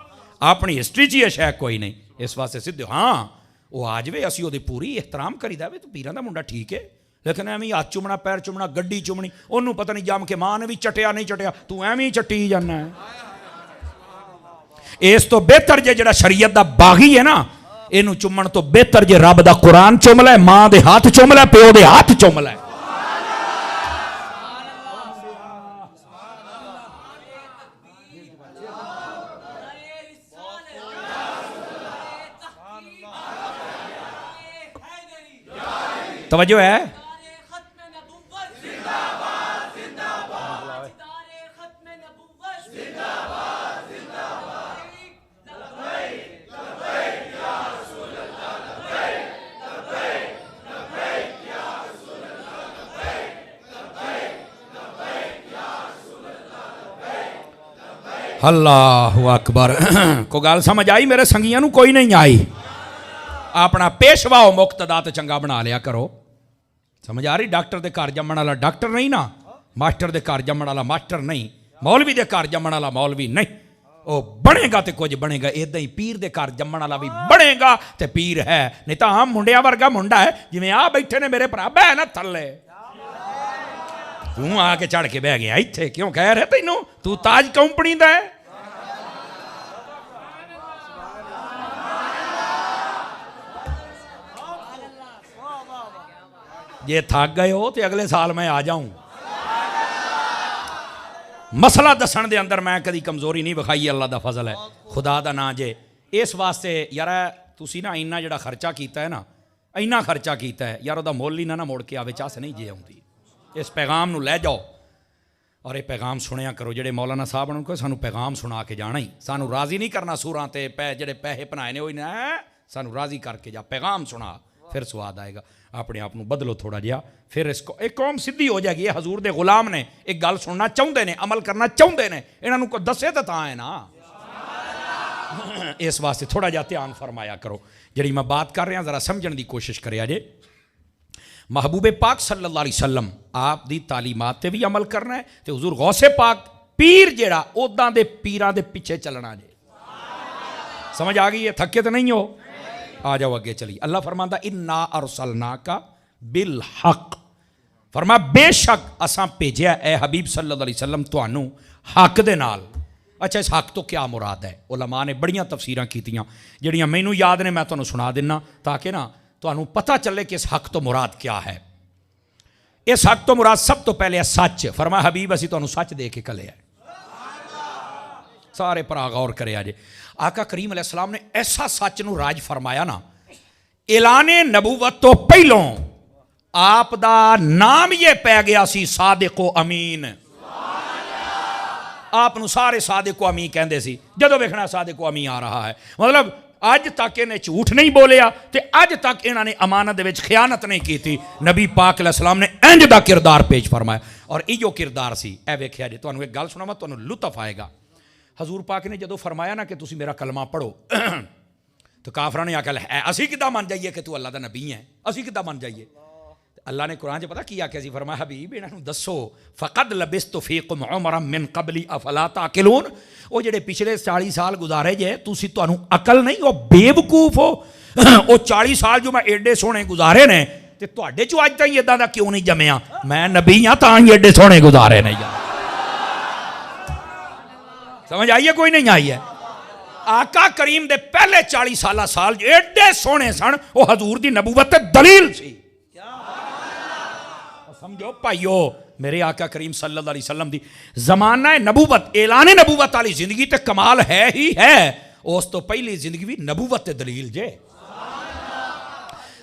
ਆਪਣੀ ਹਿਸਟਰੀ 'ਚ ਇਹ ਸ਼ੈ ਕੋਈ ਨਹੀਂ। ਇਸ ਵਾਸਤੇ ਸਿੱਧੇ ਹਾਂ ਉਹ ਆ ਜਾਵੇ, ਅਸੀਂ ਉਹਦੀ ਪੂਰੀ ਇਹਤਰਾਮ ਕਰੀਦਾ ਵੇ, ਤੂੰ ਪੀਰਾਂ ਦਾ ਮੁੰਡਾ ਠੀਕ ਹੈ, ਲੇਕਿਨ ਐਵੇਂ ਹੱਥ ਚੁੰਮਣਾ, ਪੈਰ ਚੁੰਮਣਾ, ਗੱਡੀ ਚੁੰਮਣੀ, ਉਹਨੂੰ ਪਤਾ ਨਹੀਂ ਜੰਮ ਕੇ ਮਾਂ ਨੇ ਵੀ ਚਟਿਆ ਨਹੀਂ ਚਟਿਆ, ਤੂੰ ਐਵੇਂ ਹੀ ਚੱਟੀ ਜਾਂਦਾ ਹੈ। ਇਸ ਤੋਂ ਬਿਹਤਰ ਜਿਹੜਾ ਸ਼ਰੀਅਤ ਦਾ ਬਾਗੀ ਹੈ ਨਾ, ਇਹਨੂੰ ਚੁੰਮਣ ਤੋਂ ਬਿਹਤਰ ਜੇ ਰੱਬ ਦਾ ਕੁਰਾਨ ਚੁੰਮ ਲੈ, ਮਾਂ ਦੇ ਹੱਥ ਚੁੰਮ ਲੈ, ਪਿਓ ਦੇ ਹੱਥ ਚੁੰਮ ਲੈ। توجہ ہے؟ اللہ اکبر۔ کو گل سمجھ آئی میرے سنگیاں نو؟ کوئی نہیں آئی؟ اپنا پیشوا و مقتدا تے چنگا بنا لیا کرو۔ سمجھ آ رہی؟ ڈاکٹر دے گھر جمن والا ڈاکٹر نہیں نا، ماسٹر دے گھر جمن والا ماسٹر نہیں، مولوی دے گھر جمن والا مولوی نہیں۔ وہ بنے گا تے کچھ بنے گا، ادھا ہی پیر دے گھر جمن والا بھی بنے گا تے پیر ہے، نہیں تو عام منڈیاں ورگا منڈا ہے جویں آ بیٹھے نے میرے بھرا، بہ نا تھلے۔ توں آ کے چڑھ کے بہ گیا ایتھے، کیوں خیر ہے تینوں؟ تو تاج کمپنی دا ہے۔ یہ تھک گئے ہو تو اگلے سال میں آ جاؤں۔ مسئلہ دسن دے اندر میں کدی کمزوری نہیں بکھائی، اللہ دا فضل ہے، خدا دا نا جے۔ اس واسطے یار تسی نا اینا جڑا خرچہ کیتا ہے نا، اینا خرچہ کیتا ہے یار، دا مول ہی نہ موڑ کے آوے چاس نہیں جے آؤندی۔ اس پیغام نو لے جاؤ اور یہ پیغام سنیا کرو۔ جڑے مولانا صاحب نے کہا سانو پیغام سنا کے جانا ہی، سانو راضی نہیں کرنا سوراں تے جڑے پیسے بنائے نے ہوئی نا، سانو راضی کر کے جا، پیغام سنا، پھر سواد آئے گا۔ اپنے آپ کو بدلو تھوڑا جہا، پھر اس کو ایک قوم سدھی ہو جائے گی۔ یہ حضور دے غلام نے، ایک گل سننا چاہتے ہیں، عمل کرنا چاہتے ہیں، انہوں کو دسے تو تاں ہے نا۔ اس واسطے تھوڑا جہا دھیان فرمایا کرو۔ جڑی میں بات کر رہا ذرا سمجھن دی کوشش کریا جے۔ محبوب پاک صلی اللہ علیہ وسلم آپ دی تعلیمات تے بھی عمل کرنا ہے، تے حضور غوث پاک پیر جیڑا اوہداں دے پیراں دے پیچھے چلنا جے۔ سمجھ آ گئی ہے؟ تھکے تو نہیں ہو؟ آ جاؤ اگے چلی۔ اللہ فرماندا انا ارسلناک بالحق، فرما بے شک اساں بھیجیا اے حبیب صلی اللہ علیہ وسلم تانوں حق دے نال۔ اچھا اس حق تو کیا مراد ہے؟ علماء نے بڑیاں تفسیراں کیتیاں، جڑیاں مینوں یاد نے میں تانوں سنا دینا تاکہ نا تانوں پتہ چلے کہ اس حق تو مراد کیا ہے۔ اس حق تو مراد سب تو پہلے ہے سچ۔ فرما حبیب اسی تانوں سچ دے کے کلے ہے۔ سارے پرا غور کرے آجے۔ آقا کریم علیہ السلام نے ایسا سچ نو راج فرمایا نا، اعلان نبوت تو پہلوں آپ دا نام یہ پہ گیا سی صادق و امین۔ آپ نو سارے صادق و امین کہندے سی، جدو ویکھنا صادق و امین آ رہا ہے، مطلب اج تک انہیں جھوٹ نہیں بولیا تے اج تک انہوں نے امانت دے وچ خیانت نہیں کی تھی۔ نبی پاک علیہ السلام نے انج دا کردار پیش فرمایا، اور ایو کردار سی۔ اے ویکھیا جے، تانوں ایک گل سناواں، تانوں لطف آئے گا۔ حضور پاک نے جدو فرمایا نا کہ تسی میرا کلمہ پڑھو، تو کافراں نے آکھیا ہے اسی کداں من جائیے کہ تو اللہ دا نبی ہے، اسی کداں من جائیے؟ اللہ نے قرآن چ پتہ کیا کہ فرمایا حبیب انہاں نوں دسو فقد لبثت فیکم عمرا من قبل افلا تعقلون، وہ جڑے پچھلے 40 سال گزارے جے تسی تانوں عقل نہیں، وہ بے وقوف ہو۔ وہ 40 سال جو میں ایڈے سونے گزارے نے تے تواڈے چ اج تائیں ادا دا کیوں نہیں جمیا؟ میں نبی ہاں تاں ہی ایڈے سونے گزارے نے۔ سمجھ آئیے کوئی نہیں آئی ہے؟ آقا کریم دے پہلے 40 سال ایڈے سونے سن، وہ حضور دی نبوت تے دلیل سی۔ سمجھو پائیو، میرے آقا کریم صلی اللہ علیہ وسلم دی زمانہ نبوت، اعلان نبوت والی زندگی تے کمال ہے ہی ہے، اس تو پہلی زندگی بھی نبوت تے دلیل جے۔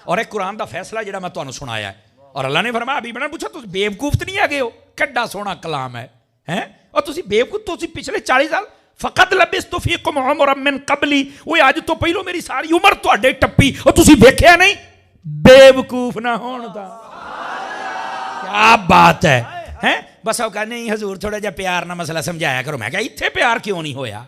اور ایک قرآن دا فیصلہ جڑا میں تانوں سنایا ہے، اور اللہ نے فرمایا حبیب نے پوچھا تسی بے وقوف تے نہیں آگے ہو؟ کڈا سونا کلام ہے ہیں؟ اور تسی بے وقوف، تسی پچھلے 40 سال فقط لبثت فیکم عمرا من قبلی، وہ اج تو پہلو میری ساری عمر تواڈے ٹپی اور تسی ویکھیا نہیں؟ بے وقوف نہ ہون دا کیا بات ہے ہیں؟ بس وہ کہا نہیں حضور تھوڑا جا پیار نہ مسئلہ سمجھایا کرو۔ میں کہا اتھے پیار کیوں نہیں ہویا؟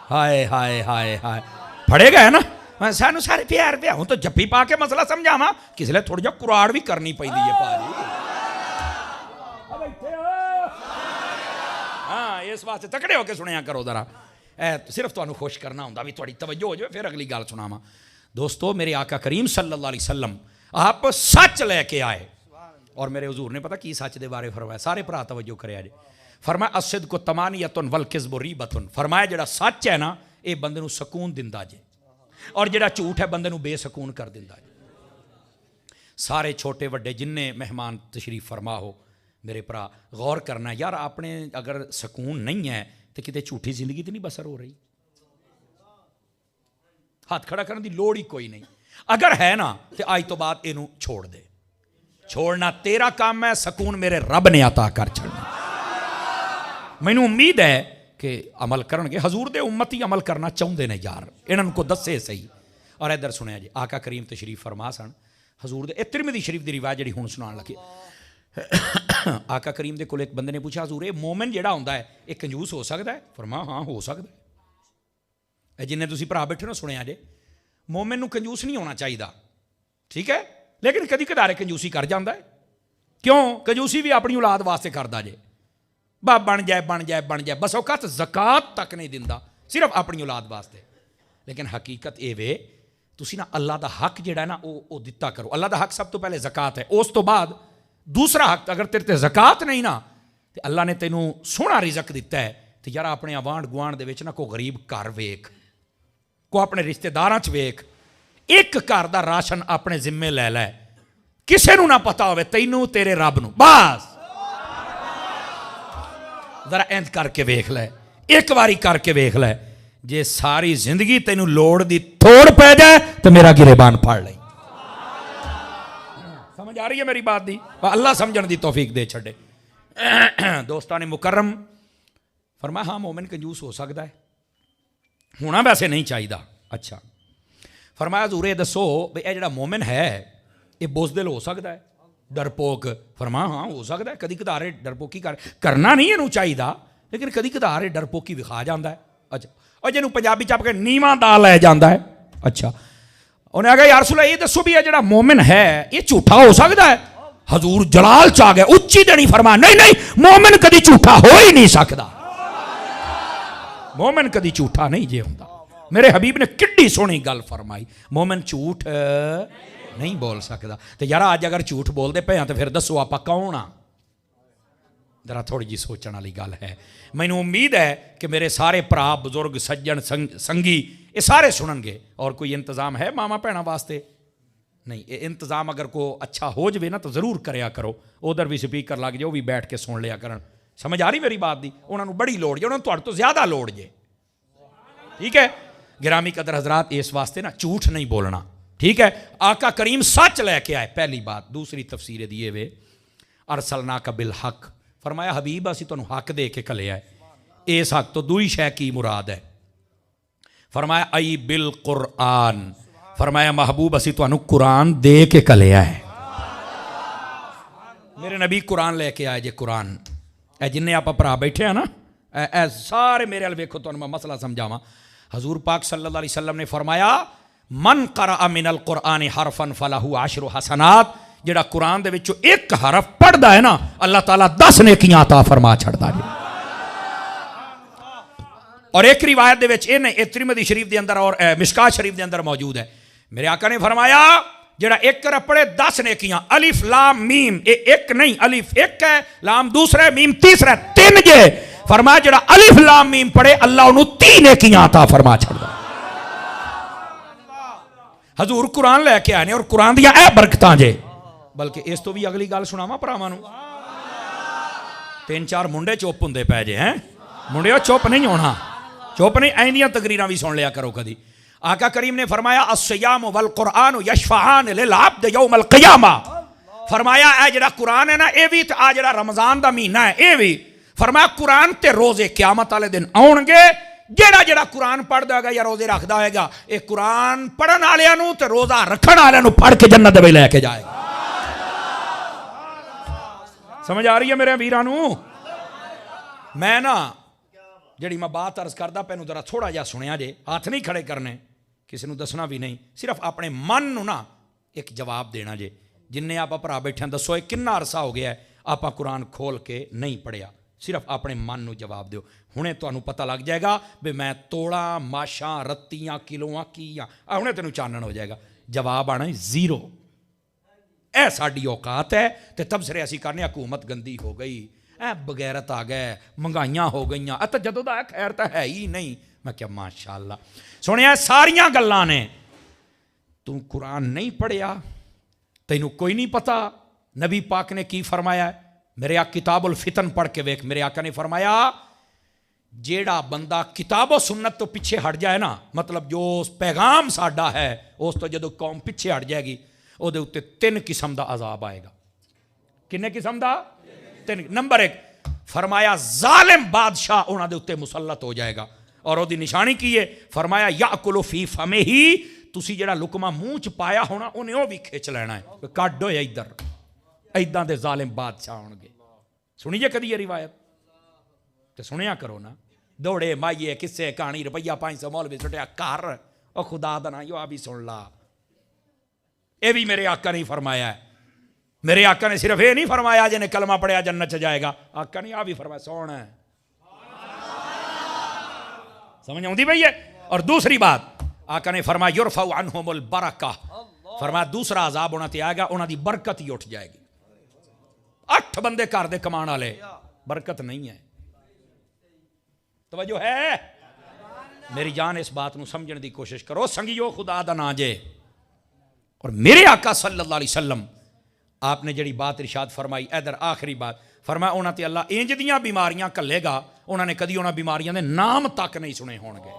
ہائے ہائے ہائے ہائے پڑے گئے نا سانو سارے پیار پیا ہوں تو جپی پا کے مسئلہ سمجھاواں کس لیے تھوڑی جا کراڑ بھی کرنی پئی دی ہے پاری ہاں اس واسطے تکڑے ہو کے سنیا کرو ذرا صرف تانوں خوش کرنا ہوندا بھی تھوڑی توجہ ہو جائے پھر اگلی گل سناواں دوستو میرے آقا کریم صلی اللہ علیہ وسلم آپ سچ لے کے آئے اور میرے حضور نے پتہ کی سچ دے بارے فرمایا سارے بھرا توجہ کریا جی فرمایا الصدق تمانیۃ والکذب ریبۃ فرمایا جڑا سچ ہے نا یہ بندے نو سکون دیندا جے اور جڑا جھوٹ ہے بندے نو بے سکون کر دیندا جے سارے چھوٹے وڈے جننے مہمان تشریف فرما ہو میرے پرا غور کرنا یار اپنے اگر سکون نہیں ہے تو کتے جھوٹی زندگی تو نہیں بسر ہو رہی ہاتھ کھڑا کرنے دی لوڑ ہی کوئی نہیں اگر ہے نا تو آج تو بعد اینو چھوڑ دے چھوڑنا تیرا کام ہے سکون میرے رب نے عطا کر چھڑنا مینوں امید ہے کہ عمل کرن گے حضور دے امتی عمل کرنا چاہندے نے یار انہاں کو دسے صحیح اور ادھر سنیا جی آقا کریم تشریف فرما سن حضور دے ترمذی شریف دی روایت جڑی ہن سنان لگے آقا کریم دے کول ایک بندے نے پوچھا حضور مومن جڑا ہوندا ہے ایک کنجوس ہو سکدا ہے فرمایا ہاں ہو سکدا ہے جنہیں تسی بھرا بیٹھے نا سنیا جے مومن نو کنجوس نہیں ہونا چاہیے ٹھیک ہے لیکن کدی کدارے کنجوسی کر جاندا ہے کیوں کنجوسی بھی اپنی اولاد واسطے کردا جے بن جائے بس اوقات زکات تک نہیں دیندا صرف اپنی اولاد واسطے لیکن حقیقت اے وے تسی نا اللہ دا حق جڑا ہے نا او دتا کرو اللہ دا حق سب تو پہلے زکات ہے اس تو بعد دوسرا حق اگر تیرے تے زکات نہیں نا تو اللہ نے تینوں سونا رزق دیتا ہے تو یار اپنے آوانڈ گوانڈ دے وچ نا کو غریب گھر ویکھ کو اپنے رشتہ داراں چ ویکھ ایک گھر دا راشن اپنے ذمے لے لے کسے نو نہ پتا ہوئے تینوں تیرے رب نو بس ذرا اینج کر کے ویکھ لے ایک واری کر کے ویکھ لے جے ساری زندگی تینوں لوڑ دی تھوڑ پہ جائے تو میرا گریبان پھاڑ لئی سمجھ آ رہی ہے میری بات دی اللہ سمجھن دی توفیق دے چھڑے دوستان مکرم فرمایا ہاں مومن کنجوس ہو سکتا ہے ہونا ویسے نہیں چاہیے اچھا فرمایا حضور دسو بھئی اے جڑا مومن ہے یہ بزدل ہو سکتا ہے ڈرپوک فرمایا ہاں ہو سکتا ہے کدی کدارے ڈرپوکی کرنا نہیں اینو چاہیے لیکن کدی کدارے ڈرپوکی وکھا جاندا ہے اچھا اور جنوں پنجابی چ کے نیواں دا لے جاندا ہے اچھا انہیں آگا یا رسول اللہ یہ دسو بھی یہ جڑا مومن ہے یہ جھوٹا ہو سکتا ہے حضور جلال چاہ گئے اچھی دنی فرمایا نہیں مومن کدی جھوٹا ہو ہی نہیں سکتا مومن کدی جھوٹا نہیں جے ہوندا میرے حبیب نے کڈی سونی گل فرمائی مومن جھوٹ نہیں بول سکتا تو یار آج اگر جھوٹ بول دے پے ہاں تو پھر دسو آپ کون ہاں ذرا تھوڑی جی سوچنے والی گل ہے مینوں امید ہے کہ میرے سارے بھرا بزرگ سجن سنگی یہ سارے سنن گے اور کوئی انتظام ہے ماما بھیڑاں واسطے نہیں یہ انتظام اگر کو اچھا ہو جائے نا تو ضرور کریا کرو ادھر بھی سپیکر لگ جائے وہ بھی بیٹھ کے سن لیا کرن سمجھ آ رہی میری بات دی انہوں نے بڑی لوڑ جے انہوں نے تہاڈے تو زیادہ لوڑ جے ٹھیک ہے گرامی قدر حضرات اس واسطے نا جھوٹ نہیں بولنا ٹھیک ہے آقا کریم سچ لے کے آئے پہلی بات دوسری تفسیر دیے وے ارسلناک بالحق فرمایا حبیب اسی تانوں حق دے کے کلے آئے اس حق تو دوئی شے کی مراد ہے فرمایا ای بالقرآن فرمایا محبوب اسی تانوں قرآن دے کے کلے آئے میرے نبی قرآن لے کے آئے جے قرآن اے جنہیں آپ پرا بیٹھے ہیں نا اے سارے میرے ال ویکھو تانوں میں مسئلہ سمجھاواں حضور پاک صلی اللہ علیہ وسلم نے فرمایا من قرأ من القرآن حرفا فلہ 10 حسنات جڑا قرآن دے وچوں ایک حرف پڑھدا ہے نا اللہ تعالیٰ 10 نیکیاں عطا فرما چھڑدا ہے اور ایک روایت دے وچ اے ترمذی شریف دے اندر اور مشکات شریف دے اندر موجود ہے میرے آقا نے فرمایا جڑا ایک حرف پڑھے 10 نیکیاں الف لام میم ایک نہیں الف ایک ہے لام دوسرا ہے میم تیسرا ہے 3 جے فرمایا جڑا الف لام میم پڑھے اللہ انہوں 3 نیکیاں عطا فرما چھڑدا حضور قرآن لے کے آنے اور قرآن دیا اے برکتاں جے بلکہ اس تو بھی اگلی گل سناواں پراواں نوں 3-4 منڈے چپ ہوندے پے جے ہیں منڈے چپ نہیں ہونا چپ نہیں ایندیاں تقریراں بھی سن لیا کرو کدی آقا کریم نے فرمایا الصیام والقرآن یشفعان للعبد یوم القیامہ فرمایا اے جڑا قرآن ہے نا اے بھی تے آ جڑا رمضان دا مہینہ ہے اے بھی فرمایا قرآن تے روزے قیامت والے دن آن گے جڑا قرآن پڑھ دے گا یا روزے رکھدا ہوئے گا اے قرآن پڑھن والےاں نوں تے روزہ رکھن والےاں نوں پڑھ کے جنت دے لے کے جائے گا سمجھ آ رہی ہے میرے ویراں نوں میں نا جڑی میں بات عرض کردا پینوں ذرا تھوڑا جہا سنیا جے, ہاتھ نہیں کھڑے کرنے, کسی نو دسنا بھی نہیں, صرف اپنے من نو نا ایک جواب دینا جے. جن آپ بھرا بیٹھے ہیں دسو کنا عرصہ ہو گیا ہے آپ قرآن کھول کے نہیں پڑھیا, صرف اپنے من نو جواب دیو. ہنے تانوں پتہ لگ جائے گا بھی میں توڑاں ماشاں رتیاں کلواں کیاں, ہنے تینوں چانن ہو جائے گا. جواب آنا زیرو. اے ساڈی اوقات ہے تے تبصرے اسی کرنے حکومت گندی ہو گئی, اے بغیرت آ گئے, مہنگائیاں ہو گئیاں, اے تے جدوں دا خیر تے ہے ہی نہیں. میں کیا ماشاءاللہ سنیا ساریاں گلاں نے. تو قرآن نہیں پڑھیا, تینوں کوئی نہیں پتا نبی پاک نے کی فرمایا ہے. میرے آ کتاب الفتن پڑھ کے ویکھ, میرے آقا نے فرمایا جیڑا بندہ کتاب و سنت تو پیچھے ہٹ جائے نا, مطلب جو پیغام ساڈا ہے اس تو جدو قوم پیچھے ہٹ جائے گی او دے اتے 3 قسم دا عذاب آئے گا. کنے قسم دا؟ 3. نمبر 1 فرمایا ظالم بادشاہ انہاں دے اتے مسلط ہو جائے گا, اور او دی نشانی کی ہے فرمایا یاکل فی فمہ ہی, تسی جڑا لقمہ منہ چ پایا ہونا انہیں وہ بھی کھچ لینا ہے. کڈ ہوئے ادھر, ایداں دے ظالم بادشاہ ہون گے. سنیے کدی یہ روایت تے سنیا کرو نا. دوڑے مائیے کسے کہانی روپیہ 500 مولوی سٹیا کر, او خدا دا نا یو بھی سن لا. اے بھی میرے آقا نہیں فرمایا ہے. میرے آقا نے صرف یہ نہیں فرمایا جنہیں کلمہ پڑھیا جنت چ جائے گا, آقا نے آ بھی فرمایا سونا ہے. سمجھ آؤندی بھئی ہے. اور دوسری بات آقا نے فرمایا یرفع عنہم البرکہ, فرمایا دوسرا عذاب ہونا تے آئے گا, انہاں دی برکت ہی اٹھ جائے گی. 8 بندے کر دے کمان والے, برکت نہیں ہے. توجہ ہے میری جان, اس بات نو سمجھن دی کوشش کرو سنگیو خدا دا نا جے. اور میرے آقا صلی اللہ علیہ وسلم آپ نے جڑی بات ارشاد فرمائی, ادھر آخری بات فرمایا انہاں تے اللہ انج دیاں بیماریاں کلے گا انہاں نے کدی انہاں بیماریاں دے نام تک نہیں سنے ہون گے.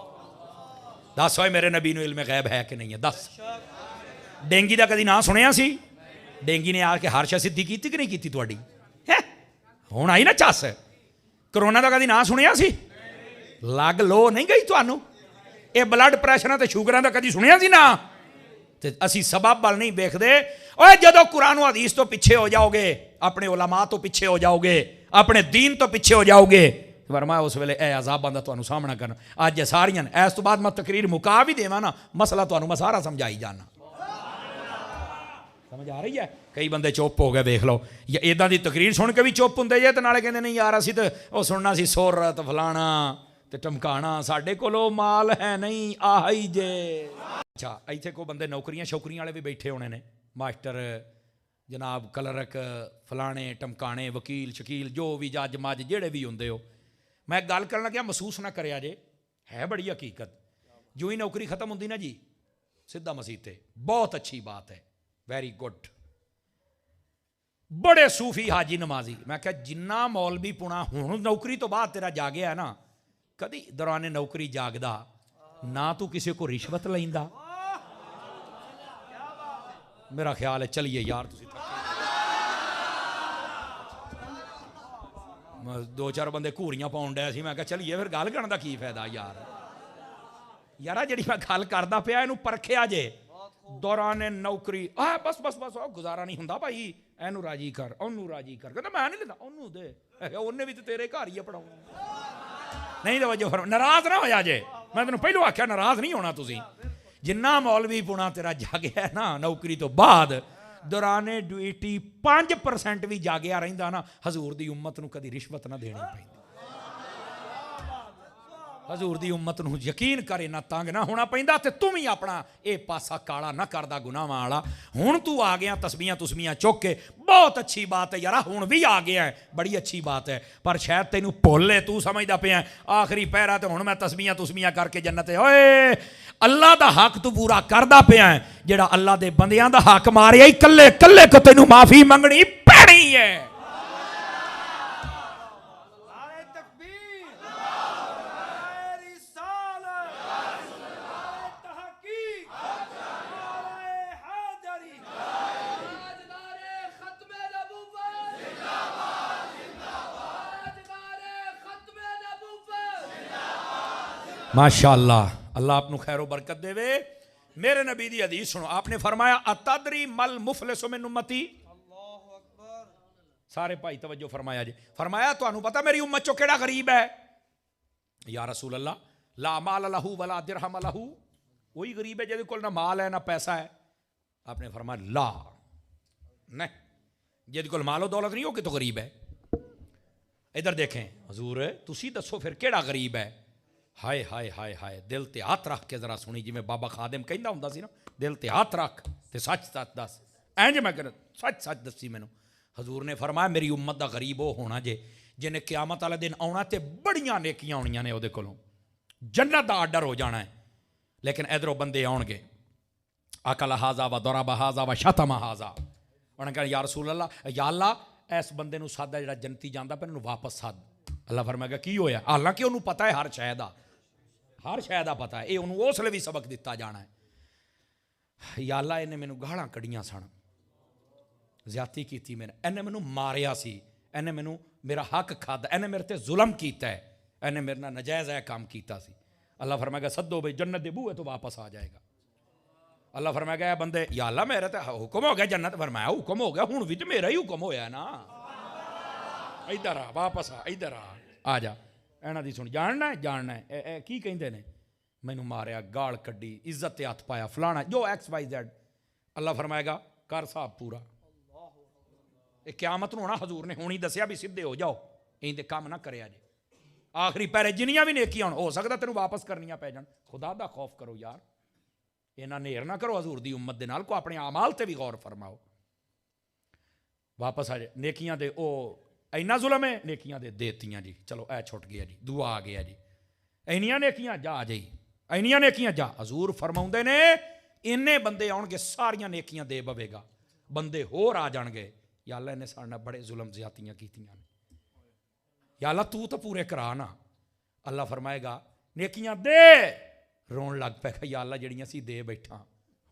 دس ہوئے میرے نبی نو علم غیب ہے کہ نہیں ہے؟ دس. ڈینگی دا کدی نام سنیا سی؟ ڈینگی نے آ کے ہر شے سدھی کیتی کہ نہیں کیتی تواڈی؟ ہن آئی نا چس. کرونا دا کدی نام سنیا سی؟ لگ لو نہیں گئی تانوں. اے بلڈ پریشر تے شوگراں دا کدی سنیا سی نا؟ تے اسی سبب وال نہیں دیکھدے. اوے جدو قرآن و حدیث تو پیچھے ہو جاؤ گے, اپنے علماء تو پیچھے ہو جاؤ گے, اپنے دین تو پیچھے ہو جاؤ گے, فرمایا اس ویلے اے عذاباں دا تانوں سامنا کرنا. اج ساریاں اس تو بعد میں تقریر مکا بھی دیواں نا, مسئلہ تانوں میں سارا سمجھائی جانا. سمجھ آ رہی ہے؟ کئی بندے چپ ہو گئے دیکھ لو, یا ایداں دی تقریر سن کے بھی چپ ہوندے جے تے نالے کہندے نہیں یار اسی تے او سننا سی سورت فلانا تے ٹمکانا, ساڈے کولو مال ہے نہیں آہی جے. اچھا ایتھے کو بندے نوکریاں شوکریاں والے بھی بیٹھے ہونے نے, ماسٹر جناب کلرک فلانے ٹمکانے وکیل شکیل جو بھی جج مج جڑے بھی ہوندے ہو. میں گل کرن لگیا محسوس نہ کریا جے, ہے بڑی حقیقت. جو ہی نوکری ختم ہوندی نا جی سیدھا مسیح تے, بہت اچھی بات ہے, ویری گڈ. بڑے صوفی حاجی نمازی, میں کہا جنہ مولوی پونا ہن نوکری تو بعد تیرا جاگیا ہے نا, کدی دوران نوکری جاگدا نہ تو کسی کو رشوت لیندا. میرا خیال ہے چلیے یار تسی دو چار بندے گھوریاں پاؤن ڈے سی, میں کہا چلیے پھر گل کرن دا کی فائدہ یار. یارا جڑی میں گل کردا پیا اینو پرکھیا جے دوران نوکری. بس بس بس گزارا نہیں ہوندا بھائی, اینو راضی کر اونوں راضی کر. کہندا میں نہیں لیندا اونوں دے, اونے بھی تے تیرے گھر ہی پڑھاؤنا. نہیں توجہ فرما, ناراض نہ ہویا جے, میں تینوں پہلو آکھیا ناراض نہیں ہونا تسی. جنہ مولوی پونا تیرا جاگیا ہے نا نوکری تو بعد, دوران ڈیوٹی 5% بھی جاگیا رہندا نا, حضور دی امت نو کدی رشوت نہ دینی پئی. حضور دی امت نو یقین کرے نہ تنگ نہ ہونا پیندا. تے تم ہی اپنا اے پاسا کالا نہ کردا گناہاں والا. ہن تو آ گیا تسبیحاں تسبیحاں چک کے, بہت اچھی بات ہے یارا, ہن بھی آ گیا ہے, بڑی اچھی بات ہے, پر شاید تینوں بھولے تو سمجھدا پیا آخری پہرا تے ہن میں تسبیحاں تسبیحاں کر کے جنت. اوئے اللہ دا حق تو پورا کردا پیا ہے, جڑا اللہ دے بندیاں دا حق ماریا ہی کلے کلے کو تینوں معافی منگنی پینی ہے. ماشاءاللہ, اللہ آپ نو خیر و برکت دے وے. میرے نبی دی حدیث سنو, آپ نے فرمایا اتدری مل مفلس من امتی. سارے بھائی توجہ فرمایا جی. فرمایا تو انو پتا میری امت چو کیڑا غریب ہے؟ یا رسول اللہ لا مال لہو ولا درہم لہو, وہی غریب ہے جس کو نہ مال ہے نہ پیسہ ہے. آپ نے فرمایا لا, نہیں, جس کو مال و دولت نہیں ہوگی تو غریب ہے. ادھر دیکھیں حضور تسی دسو پھر کیڑا غریب ہے. ہائے ہائے ہائے ہائے, دل تے ہاتھ رکھ کے ذرا سنی, جی میں بابا خادم کہندا ہوندا سی نا, دل تے ہاتھ رکھ تے سچ سچ دس. اینج میں کہ سچ سچ دسی مینوں. حضور نے فرمایا میری امت دا غریب وہ ہونا جے جنہیں قیامت والے دن آنا تے بڑیاں نیکیاں ہونیاں نے, وہ کولوں جنت دا آرڈر ہو جانا ہے. لیکن ادھروں بندے آن گے اکل ہاذا و ضرب ہاذا و شتم ہاذا, انہاں کہا یا رسول اللہ, یا اللہ اس بندے نو سادہ جڑا جنتی جاندا پہ انہوں واپس ساد. اللہ فرمائے گا کی ہویا, حالانکہ انہوں پتہ ہے ہر شے دا, ہر شے دا پتہ ہے, اے انہوں اس لیے بھی سبق دتا جانا ہے. یا اللہ انہیں مینوں گالاں کڑیاں سن, زیادتی کیتی میں نے, انہیں مینوں ماریا سی, انہیں مینوں میرا حق کھادا, انہیں میرے تے ظلم کیتا ہے, انہیں میرے نال ناجائز ہے کام کیتا سی. اللہ فرمائے گا سدو بھائی جنت دے بوئے تو واپس آ جائے گا. اللہ فرمائے گا اے بندے, یا اللہ میرے تے حکم ہو گیا جنت. فرمایا حکم ہو گیا, ہن بھی تے میرا ہی حکم ہویا نا, ادھر آ واپس آ, ادھر آ جا. انہاں دی سن, جاننا ہے جاننا ہے, اے کی کہندے نے, مینوں ماریا, گال کڈی, عزت تے ہاتھ پایا, فلانا جو ایکس وائی زیڈ. اللہ فرمائے گا کر صاحب پورا. اے قیامت نو نا حضور نے ہونی دسیا بھی سیدھے ہو جاؤ, این دے کام نہ کریا جے. آخری پیرے جنیاں بھی نیکیاں ہو سکتا تینوں واپس کرنیاں پی جان. خدا دا خوف کرو یار, اینا نیر نہ کرو حضور دی امت دے نال, کو اپنے اعمال تے بھی غور فرماؤ. واپس آ جائے نیکیاں دے, او اینا ظلم ہے, نیکیاں دے دیتیاں جی, چلو اے چھٹ گیا جی, دعا آ گیا جی, اینیاں نیکیاں جا آ جائی, اینیاں نیکیاں جا. حضور فرماؤندے نے اننے بندے آن گے ساریاں نیکیاں دے بوے گا, بندے ہور آ جان گے, یا اللہ نے سارے بڑے ظلم زیادتیاں کیتیاں نے, یا اللہ تو پورے کرا نا. اللہ فرمائے گا نیکیاں دے, رون لگ پے گا, یا اللہ جڑیاں سی دے بیٹھا,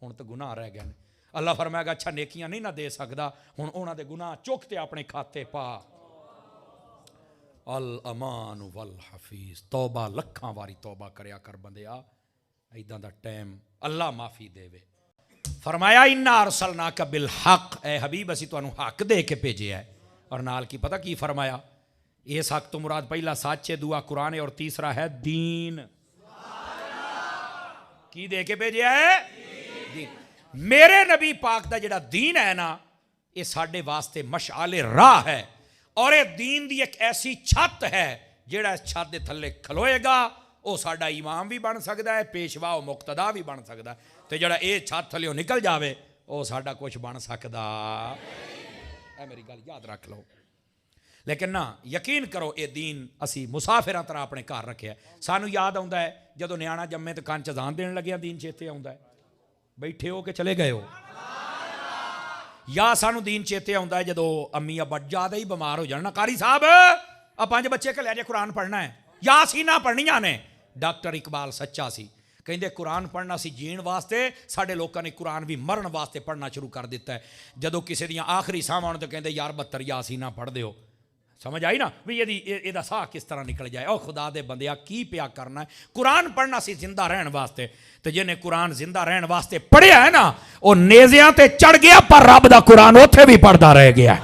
ہن تو گناہ رہ گئے. اللہ فرمائے گا اچھا نیکیاں نہیں نہ دے سکدا, ہن انہاں دے گناہ چک تے اپنے کھاتے پا. الامان والحفیظ, توبہ لکھاں واری توبہ کریا کر بندیا, ایداں دا ٹائم اللہ معافی دے وے. فرمایا انا ارسلناک بالحق, اے حبیب اسی تانوں حق دے کے بھیجیا ہے. اور نال کی پتہ کی فرمایا, اس حق تو مراد پہلا سچ ہے, دعا قرآن ہے, اور تیسرا ہے دین. کی دے کے بھیجیا ہے دین. میرے نبی پاک دا جڑا دین ہے نا, یہ ساڈے واسطے مشعل راہ ہے, اور یہ دین دی ایک ایسی چھت ہے جڑا اس چھت دے تھلے کھلوئے گا وہ ساڈا امام بھی بن سکتا ہے, پیشوا و مقتدا بھی بن سکتا ہے, تو جڑا یہ چھت تھلیوں نکل جاوے وہ ساڈا کچھ بن سکتا. اے میری گل یاد رکھ لو. لیکن نہ یقین کرو اے دین اسی مسافراں طرح اپنے گھر رکھیا ہے. سانو یاد آوندا ہے جدو نیانا جمے تو کان چ اذان دین لگیا دین چیتے آوندا ہے, بیٹھے ہو کہ چلے گئے ہو. یا سانو دین چیتے آوندا ہے جدو امی ابا زیادہ ہی بیمار ہو جانا, قاری صاحب آ 5 بچے کے لے جے قرآن پڑھنا ہے, یا سینہ پڑھنیاں نے. ڈاکٹر اقبال سچا سی, کہندے قرآن پڑھنا سی جین واسطے, ساڈے لوکاں نے قرآن بھی مرن واسطے پڑھنا شروع کر دیتا ہے. جدو کسی دیاں آخری ساہ آن تو کہندے یار 72 یاسینہ پڑھ دیو. سمجھ آئی نا بھی یہ ساہ کس طرح نکل جائے. او خدا دے بندیا کی پیا کرنا ہے, قرآن پڑھنا سی زندہ رہن واسطے, تو جنہیں قرآن زندہ رہن واسطے پڑھیا ہے نا, وہ نیزیاں تے چڑھ گیا پر رب دا قرآن اوتھے بھی پڑھدا رہ گیا.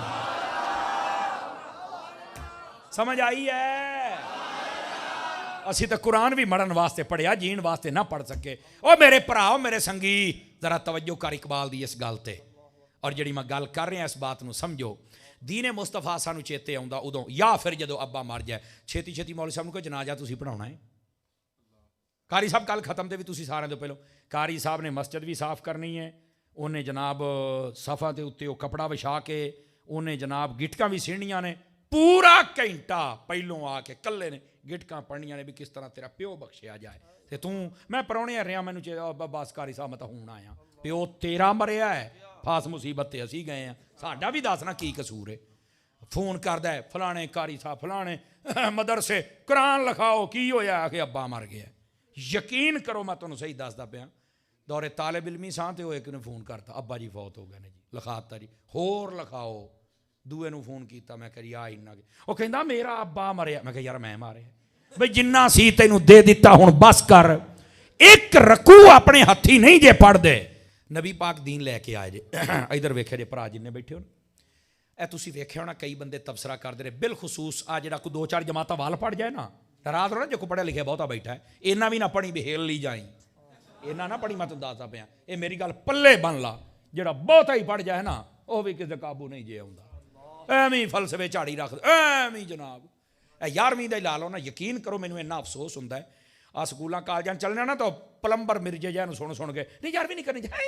سمجھ آئی ہے, اسی تو قرآن بھی مرن واسطے پڑھیا, جین واسطے نہ پڑھ سکے. او میرے پراؤ میرے سنگی ذرا توجہ کر اقبال دی اس گل تے, اور جڑی میں گل کر رہا اس بات نو سمجھو. دین مصطفیٰ سانو چیتے آوندا ادوں, یا پھر جدو ابا مر جائے چھتی چھتی مولوی صاحب نو کوئی جنازہ تسی پڑھاونا ہے. قاری صاحب کل ختم تے بھی تسی سارے تو پہلو قاری صاحب نے مسجد بھی صاف کرنی ہے, انہیں جناب صفا دے اوتے وہ کپڑا وچھا کے انہیں جناب گٹکاں بھی سینیاں نے, پورا گھنٹہ پہلوں آ کے کلے نے گٹکاں پڑھنیاں نے بھی کس طرح تیرا پیو بخشیا جائے. تے تو میں پرونے رہا مینوں بس قاری صاحب میں تو ہون آیا, پیو تیرا مریا ہے, خاص مصیبت تے اسی گئے ہیں, ساڈا بھی دسنا کی قصور ہے. فون کردا ہے فلانے قاری صاحب فلانے مدرسے قرآن لکھاؤ, کی ہویا کہ ابا مر گیا. یقین کرو میں تمہیں صحیح دسدا پیا, دورے طالب علمی ساں تے وہ ایک نے فون کرتا ابا جی فوت ہو گئے نے جی, لکھاتا جی ہور لکھاؤ. دوے نو فون کیتا, میں کہی آ انہاں وہ کہندا میرا ابا مریا. میں کہ یار میں ماریا بھئی جنہ سی تینوں دے دیتا ہن بس کر, ایک رکوع اپنے ہتھی نہیں جے پڑھ دے. نبی پاک دین لے کے آئے جے. ادھر ویکھے جے بھرا جن بیٹھے ہو اے تسی ویکھیا ہونا کئی بندے تبصرہ کردے نے, بالخصوص آ جڑا کو 2-4 جماعتاں وال پڑ جائے نا, ਰਾਤ ਨੂੰ ਨਾ ਜੇ ਕੋਈ ਪੜ੍ਹਿਆ ਲਿਖਿਆ ਬਹੁਤਾ ਬੈਠਾ ਹੈ, ਇਹਨਾਂ ਵੀ ਨਾ ਪੜ੍ਹੀ ਵੀ ਹਿੱਲ ਲਈ ਜਾਈ, ਇਹਨਾਂ ਨਾ ਪੜ੍ਹੀ, ਮੈਂ ਤੈਨੂੰ ਦੱਸਦਾ ਪਿਆ, ਇਹ ਮੇਰੀ ਗੱਲ ਪੱਲੇ ਬਣ ਲਾ, ਜਿਹੜਾ ਬਹੁਤਾ ਹੀ ਪੜ੍ਹ ਜਾਏ ਨਾ ਉਹ ਵੀ ਕਿਸੇ ਕਾਬੂ ਨਹੀਂ ਜੇ ਆਉਂਦਾ, ਐਵੇਂ ਹੀ ਫਲਸਫੇ ਝਾੜੀ ਰੱਖਦੇ ਐਵੇਂ ਹੀ ਜਨਾਬ। ਇਹ 11ਵੀਂ ਦਾ ਹੀ ਲਾ ਲਓ ਨਾ, ਯਕੀਨ ਕਰੋ ਮੈਨੂੰ ਇੰਨਾ ਅਫਸੋਸ ਹੁੰਦਾ ਹੈ, ਆ ਸਕੂਲਾਂ ਕਾਲਜਾਂ ਚੱਲਣਾ ਨਾ ਤਾਂ ਪਲੰਬਰ ਮਿਰਜੇ ਜਿਹਾ ਨੂੰ ਸੁਣ ਕੇ ਨਹੀਂ 11ਵੀਂ ਨਹੀਂ ਕਰਨੀ ਹੈ,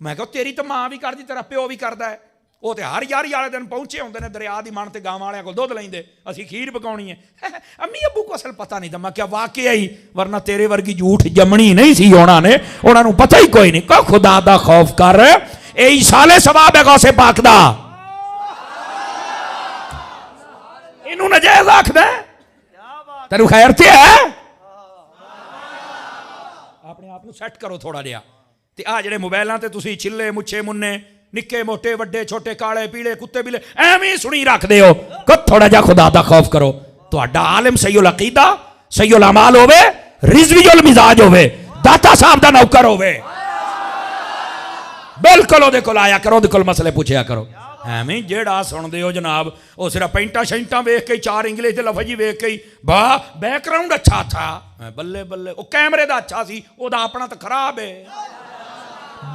ਮੈਂ ਕਿਹਾ ਤੇਰੀ ਤਾਂ ਮਾਂ ਵੀ ਕਰਦੀ, ਤੇਰਾ ਪਿਓ ਵੀ ਕਰਦਾ ਹੈ, ਉਹ ਤੇ ਹਰ 11ਵੀਂ ਵਾਲੇ ਦਿਨ ਪਹੁੰਚੇ ਹੁੰਦੇ ਨੇ ਦਰਿਆ ਦੀ ਮਣ ਤੇ ਗਾਵਾਂ ਵਾਲਿਆਂ ਕੋਲ ਦੁੱਧ ਲੈਂਦੇ, ਅਸੀਂ ਖੀਰ ਪਕਾਉਣੀ ਹੈ। ਅੰਮੀ ਅੱਬੂ ਕੋ ਅਸਲ ਪਤਾ ਨਹੀਂ ਤਾਂ ਮੈਂ ਕਿਹਾ ਵਾਕਿਆ ਹੀ, ਵਰਨਾ ਤੇਰੇ ਵਰਗੀ ਝੂਠ ਜੰਮਣੀ ਨਹੀਂ ਸੀ ਉਹਨਾਂ ਨੂੰ ਪਤਾ ਹੀ ਕੋਈ ਨਹੀਂ। ਕਹੋ ਖੁਦਾ ਦਾ ਖੌਫ ਕਰ, ਇਹ ਇਸਾਲੇ ਸਵਾਬ ਹੈ ਗੌਸੇ ਪਾਕ ਦਾ, ਇਹਨੂੰ ਨਜਾਇਜ਼ ਆਖਦਾ ਤੈਨੂੰ ਖੈਰ ਤੇ ਹੈ। ਆਪਣੇ ਆਪ ਨੂੰ ਸੈੱਟ ਕਰੋ ਥੋੜਾ ਜਿਹਾ। ਤੇ ਆ ਜਿਹੜੇ ਮੋਬਾਈਲਾਂ ਤੇ ਤੁਸੀਂ ਛਿੱਲੇ ਮੁੱਛੇ ਮੁੰਨੇ ਨਿੱਕੇ ਮੋਟੇ ਵੱਡੇ ਛੋਟੇ ਕਾਲੇ ਪੀਲੇ ਕੁੱਤੇ ਬਿੱਲੇ ਐਵੇਂ ਸੁਣੀ ਰੱਖਦੇ ਹੋ, ਕਿ ਥੋੜਾ ਜਿਹਾ ਖੁਦਾ ਦਾ ਖੌਫ ਕਰੋ। ਤੁਹਾਡਾ ਆਲਿਮ ਸਹੀਉਲ ਅਕੀਦਾ ਸਹੀਉਲ ਅਮਾਲ ਹੋਵੇ, ਰਿਜ਼ਵੀਉਲ ਮਿਜ਼ਾਜ ਹੋਵੇ, ਦਾਤਾ ਸਾਹਿਬ ਦਾ ਨੌਕਰ ਹੋਵੇ, ਬਿਲਕੁਲ ਉਹਦੇ ਕੋਲ ਆਇਆ ਕਰੋ, ਉਹਦੇ ਕੋਲ ਮਸਲੇ ਪੁੱਛਿਆ ਕਰੋ। ਐਵੇਂ ਜਿਹੜਾ ਸੁਣਦੇ ਹੋ ਜਨਾਬ ਉਹ ਸਿਰਫ ਪੈਂਟਾਂ ਸ਼ੈਂਟਾਂ ਵੇਖ ਕੇ, ਚਾਰ ਇੰਗਲਿਸ਼ ਦੇ ਲਫ਼ਜ਼ ਹੀ ਵੇਖ ਕੇ ਵਾਹ ਬੈਕਗਰਾਉਂਡ ਅੱਛਾ ਥਾ, ਬੱਲੇ ਬੱਲੇ ਉਹ ਕੈਮਰੇ ਦਾ ਅੱਛਾ ਸੀ, ਉਹਦਾ ਆਪਣਾ ਤਾਂ ਖਰਾਬ ਹੈ।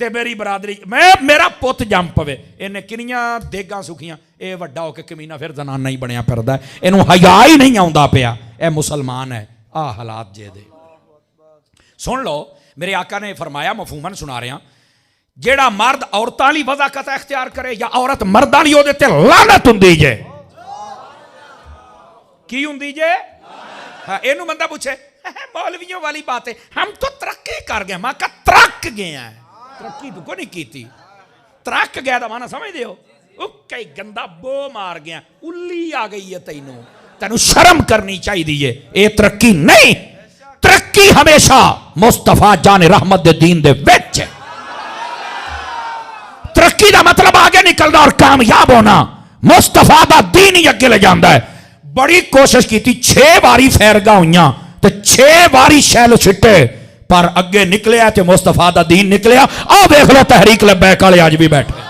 تے میری برادری میں میرا پت جم پوے انہیں کنیاں دیگاں سکھیاں اے وڈا ہو کے کمینہ پھر زنان نہیں بنیا پھردا ہے اینوں حیا ہی نہیں آوندا پیا اے مسلمان ہے آ حالات جے دے سن لو میرے آقا نے فرمایا مفہوماً سنا رہا جیڑا مرد عورتاں لی وضاقت اختیار کرے یا عورت مرداں لی اودے تے لعنت ہوندی جے کی ہوندی جے ہاں اینوں بندہ پوچھے مولویوں والی بات ہے ہم تو ترقی کر گئے ماں کا ترک گئے ہیں ترقی تو کو نہیں کیتی ترک گیا دا مانا سمجھ دے ہو کئی گندہ بو مار گیا الی آ گئی ہے تینوں شرم کرنی چاہی دیئے اے ترقی نہیں ترقی ہمیشہ مصطفیٰ جان رحمت دے دین دے وچ ہے ترقی دا مطلب آگے نکلنا اور کامیاب ہونا مصطفیٰ دا دین ہی اگے لے جاندہ ہے بڑی کوشش کی تھی 6 باری فیرگاہ ہوئیاں تو 6 باری شیل چھٹے پر اگے نکلیا تے مصطفیٰ دا دین نکلیا آؤ دیکھ لو تحریک لبیک والے آج بھی بیٹھے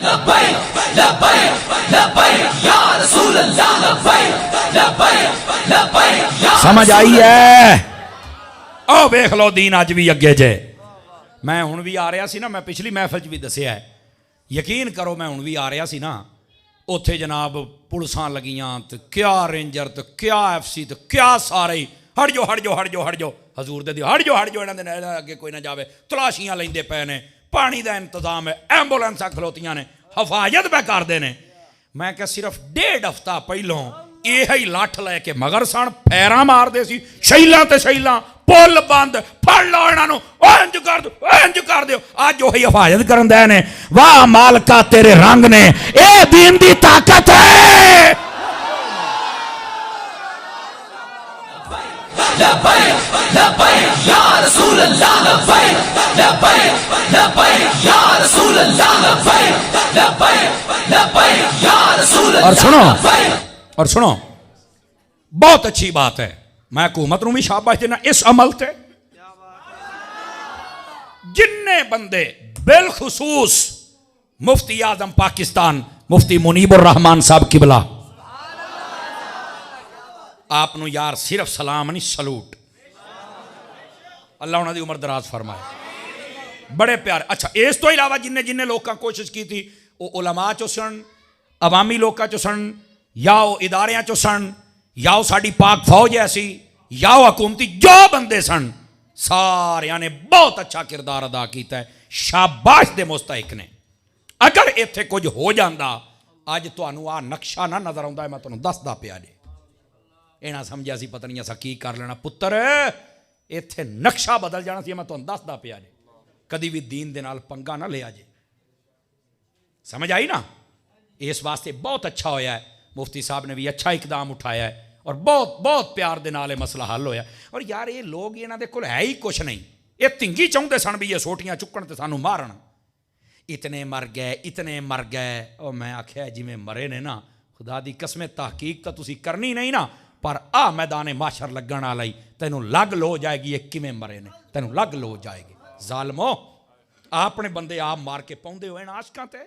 لبیک لبیک لبیک یا رسول اللہ لبیک لبیک لبیک یا سمجھ آئی ہے آؤ دیکھ لو دین آج بھی اگے جے میں ہن بھی آ رہا سی نا میں پچھلی محفل بھی دسیا ہے یقین کرو میں ہن بھی آ رہا سی نا اوتھے جناب پولیساں لگیاں تو کیا رینجر تو کیا ایف سی تو کیا سارے ہٹ جو ہٹ جو ہٹ جو ہٹ جو حضور دے ہٹ جو انہاں دے اگے کوئی نہ جاوے تلاشیاں لیندے پے نے پانی دا انتظام ہے ایمبولینساں کھلوتیاں نے حفاظت پہ کر دے نے میں کہ صرف 1.5 ہفتہ پہلوں یہ ہی لٹھ لے کے مگر سن پھیراں مار دے سی شیلاں تے شیلاں پل بند پھڑ لو انہاں نو انج کر دو انج کر دیو اج وہی حفاظت کرن دے نے واہ مالکا تیرے رنگ نے اے دین دی طاقت ہے لبیک لبیک یا رسول اللہ لبیک لبیک لبیک یا رسول اللہ لبیک لبیک لبیک یا رسول اللہ اور سنو بہت اچھی بات ہے میں حکومت نو بھی شاباش دینا اس عمل تے جننے بندے بالخصوص مفتی اعظم پاکستان مفتی منیب الرحمان صاحب قبلہ آپ نو یار صرف سلام نہیں سلوٹ اللہ انہوں نے عمر دراز فرمائے بڑے پیارے اچھا اس تو علاوہ جننے لوگاں کوشش کی تھی وہ علماء چو سن عوامی لوگاں چو سن یا وہ اداریاں چو سن یا وہ ساڑی پاک فوج ایسی یا وہ حکومتی جو بندے سن سارے نے بہت اچھا کردار ادا کیتا ہے شاباش دے مستحق نے اگر ایتھے کچھ ہو جاندہ آج تو انو آ نقشہ نہ نظر آؤں ہے میں تو دس دا پیا جے اینا سمجھا سی پتہ نہیں ایسا کی کر لینا پتر ایتھے نقشہ بدل جانا سی میں تو دس دا پیا جے کدی بھی دین دے نال پنگا نہ لے آجے سمجھ آئی نا اس واسطے بہت اچھا ہویا ہے مفتی صاحب نے بھی اچھا اقدام اٹھایا ہے اور بہت بہت پیار دے نال مسئلہ حل ہویا اور یار یہ لوگ یہ نہ دے کل ہے ہی کچھ نہیں یہ تنگی چاہتے سن بھی یہ سوٹیاں چکن تے سانو مارن اتنے مر گئے اور میں آکھیا جی میں مرے نے نا خدا دی قسم تحقیق تو تسی کرنی نہیں نا پر آ میدان معاشر لگن والی تینوں لگ لو جائے گی یہ کیویں مرے نے تینوں لگ لو جائے گی ظالمو اپنے بندے آپ مار کے پاؤندے ہوئے نا عاشقاں تے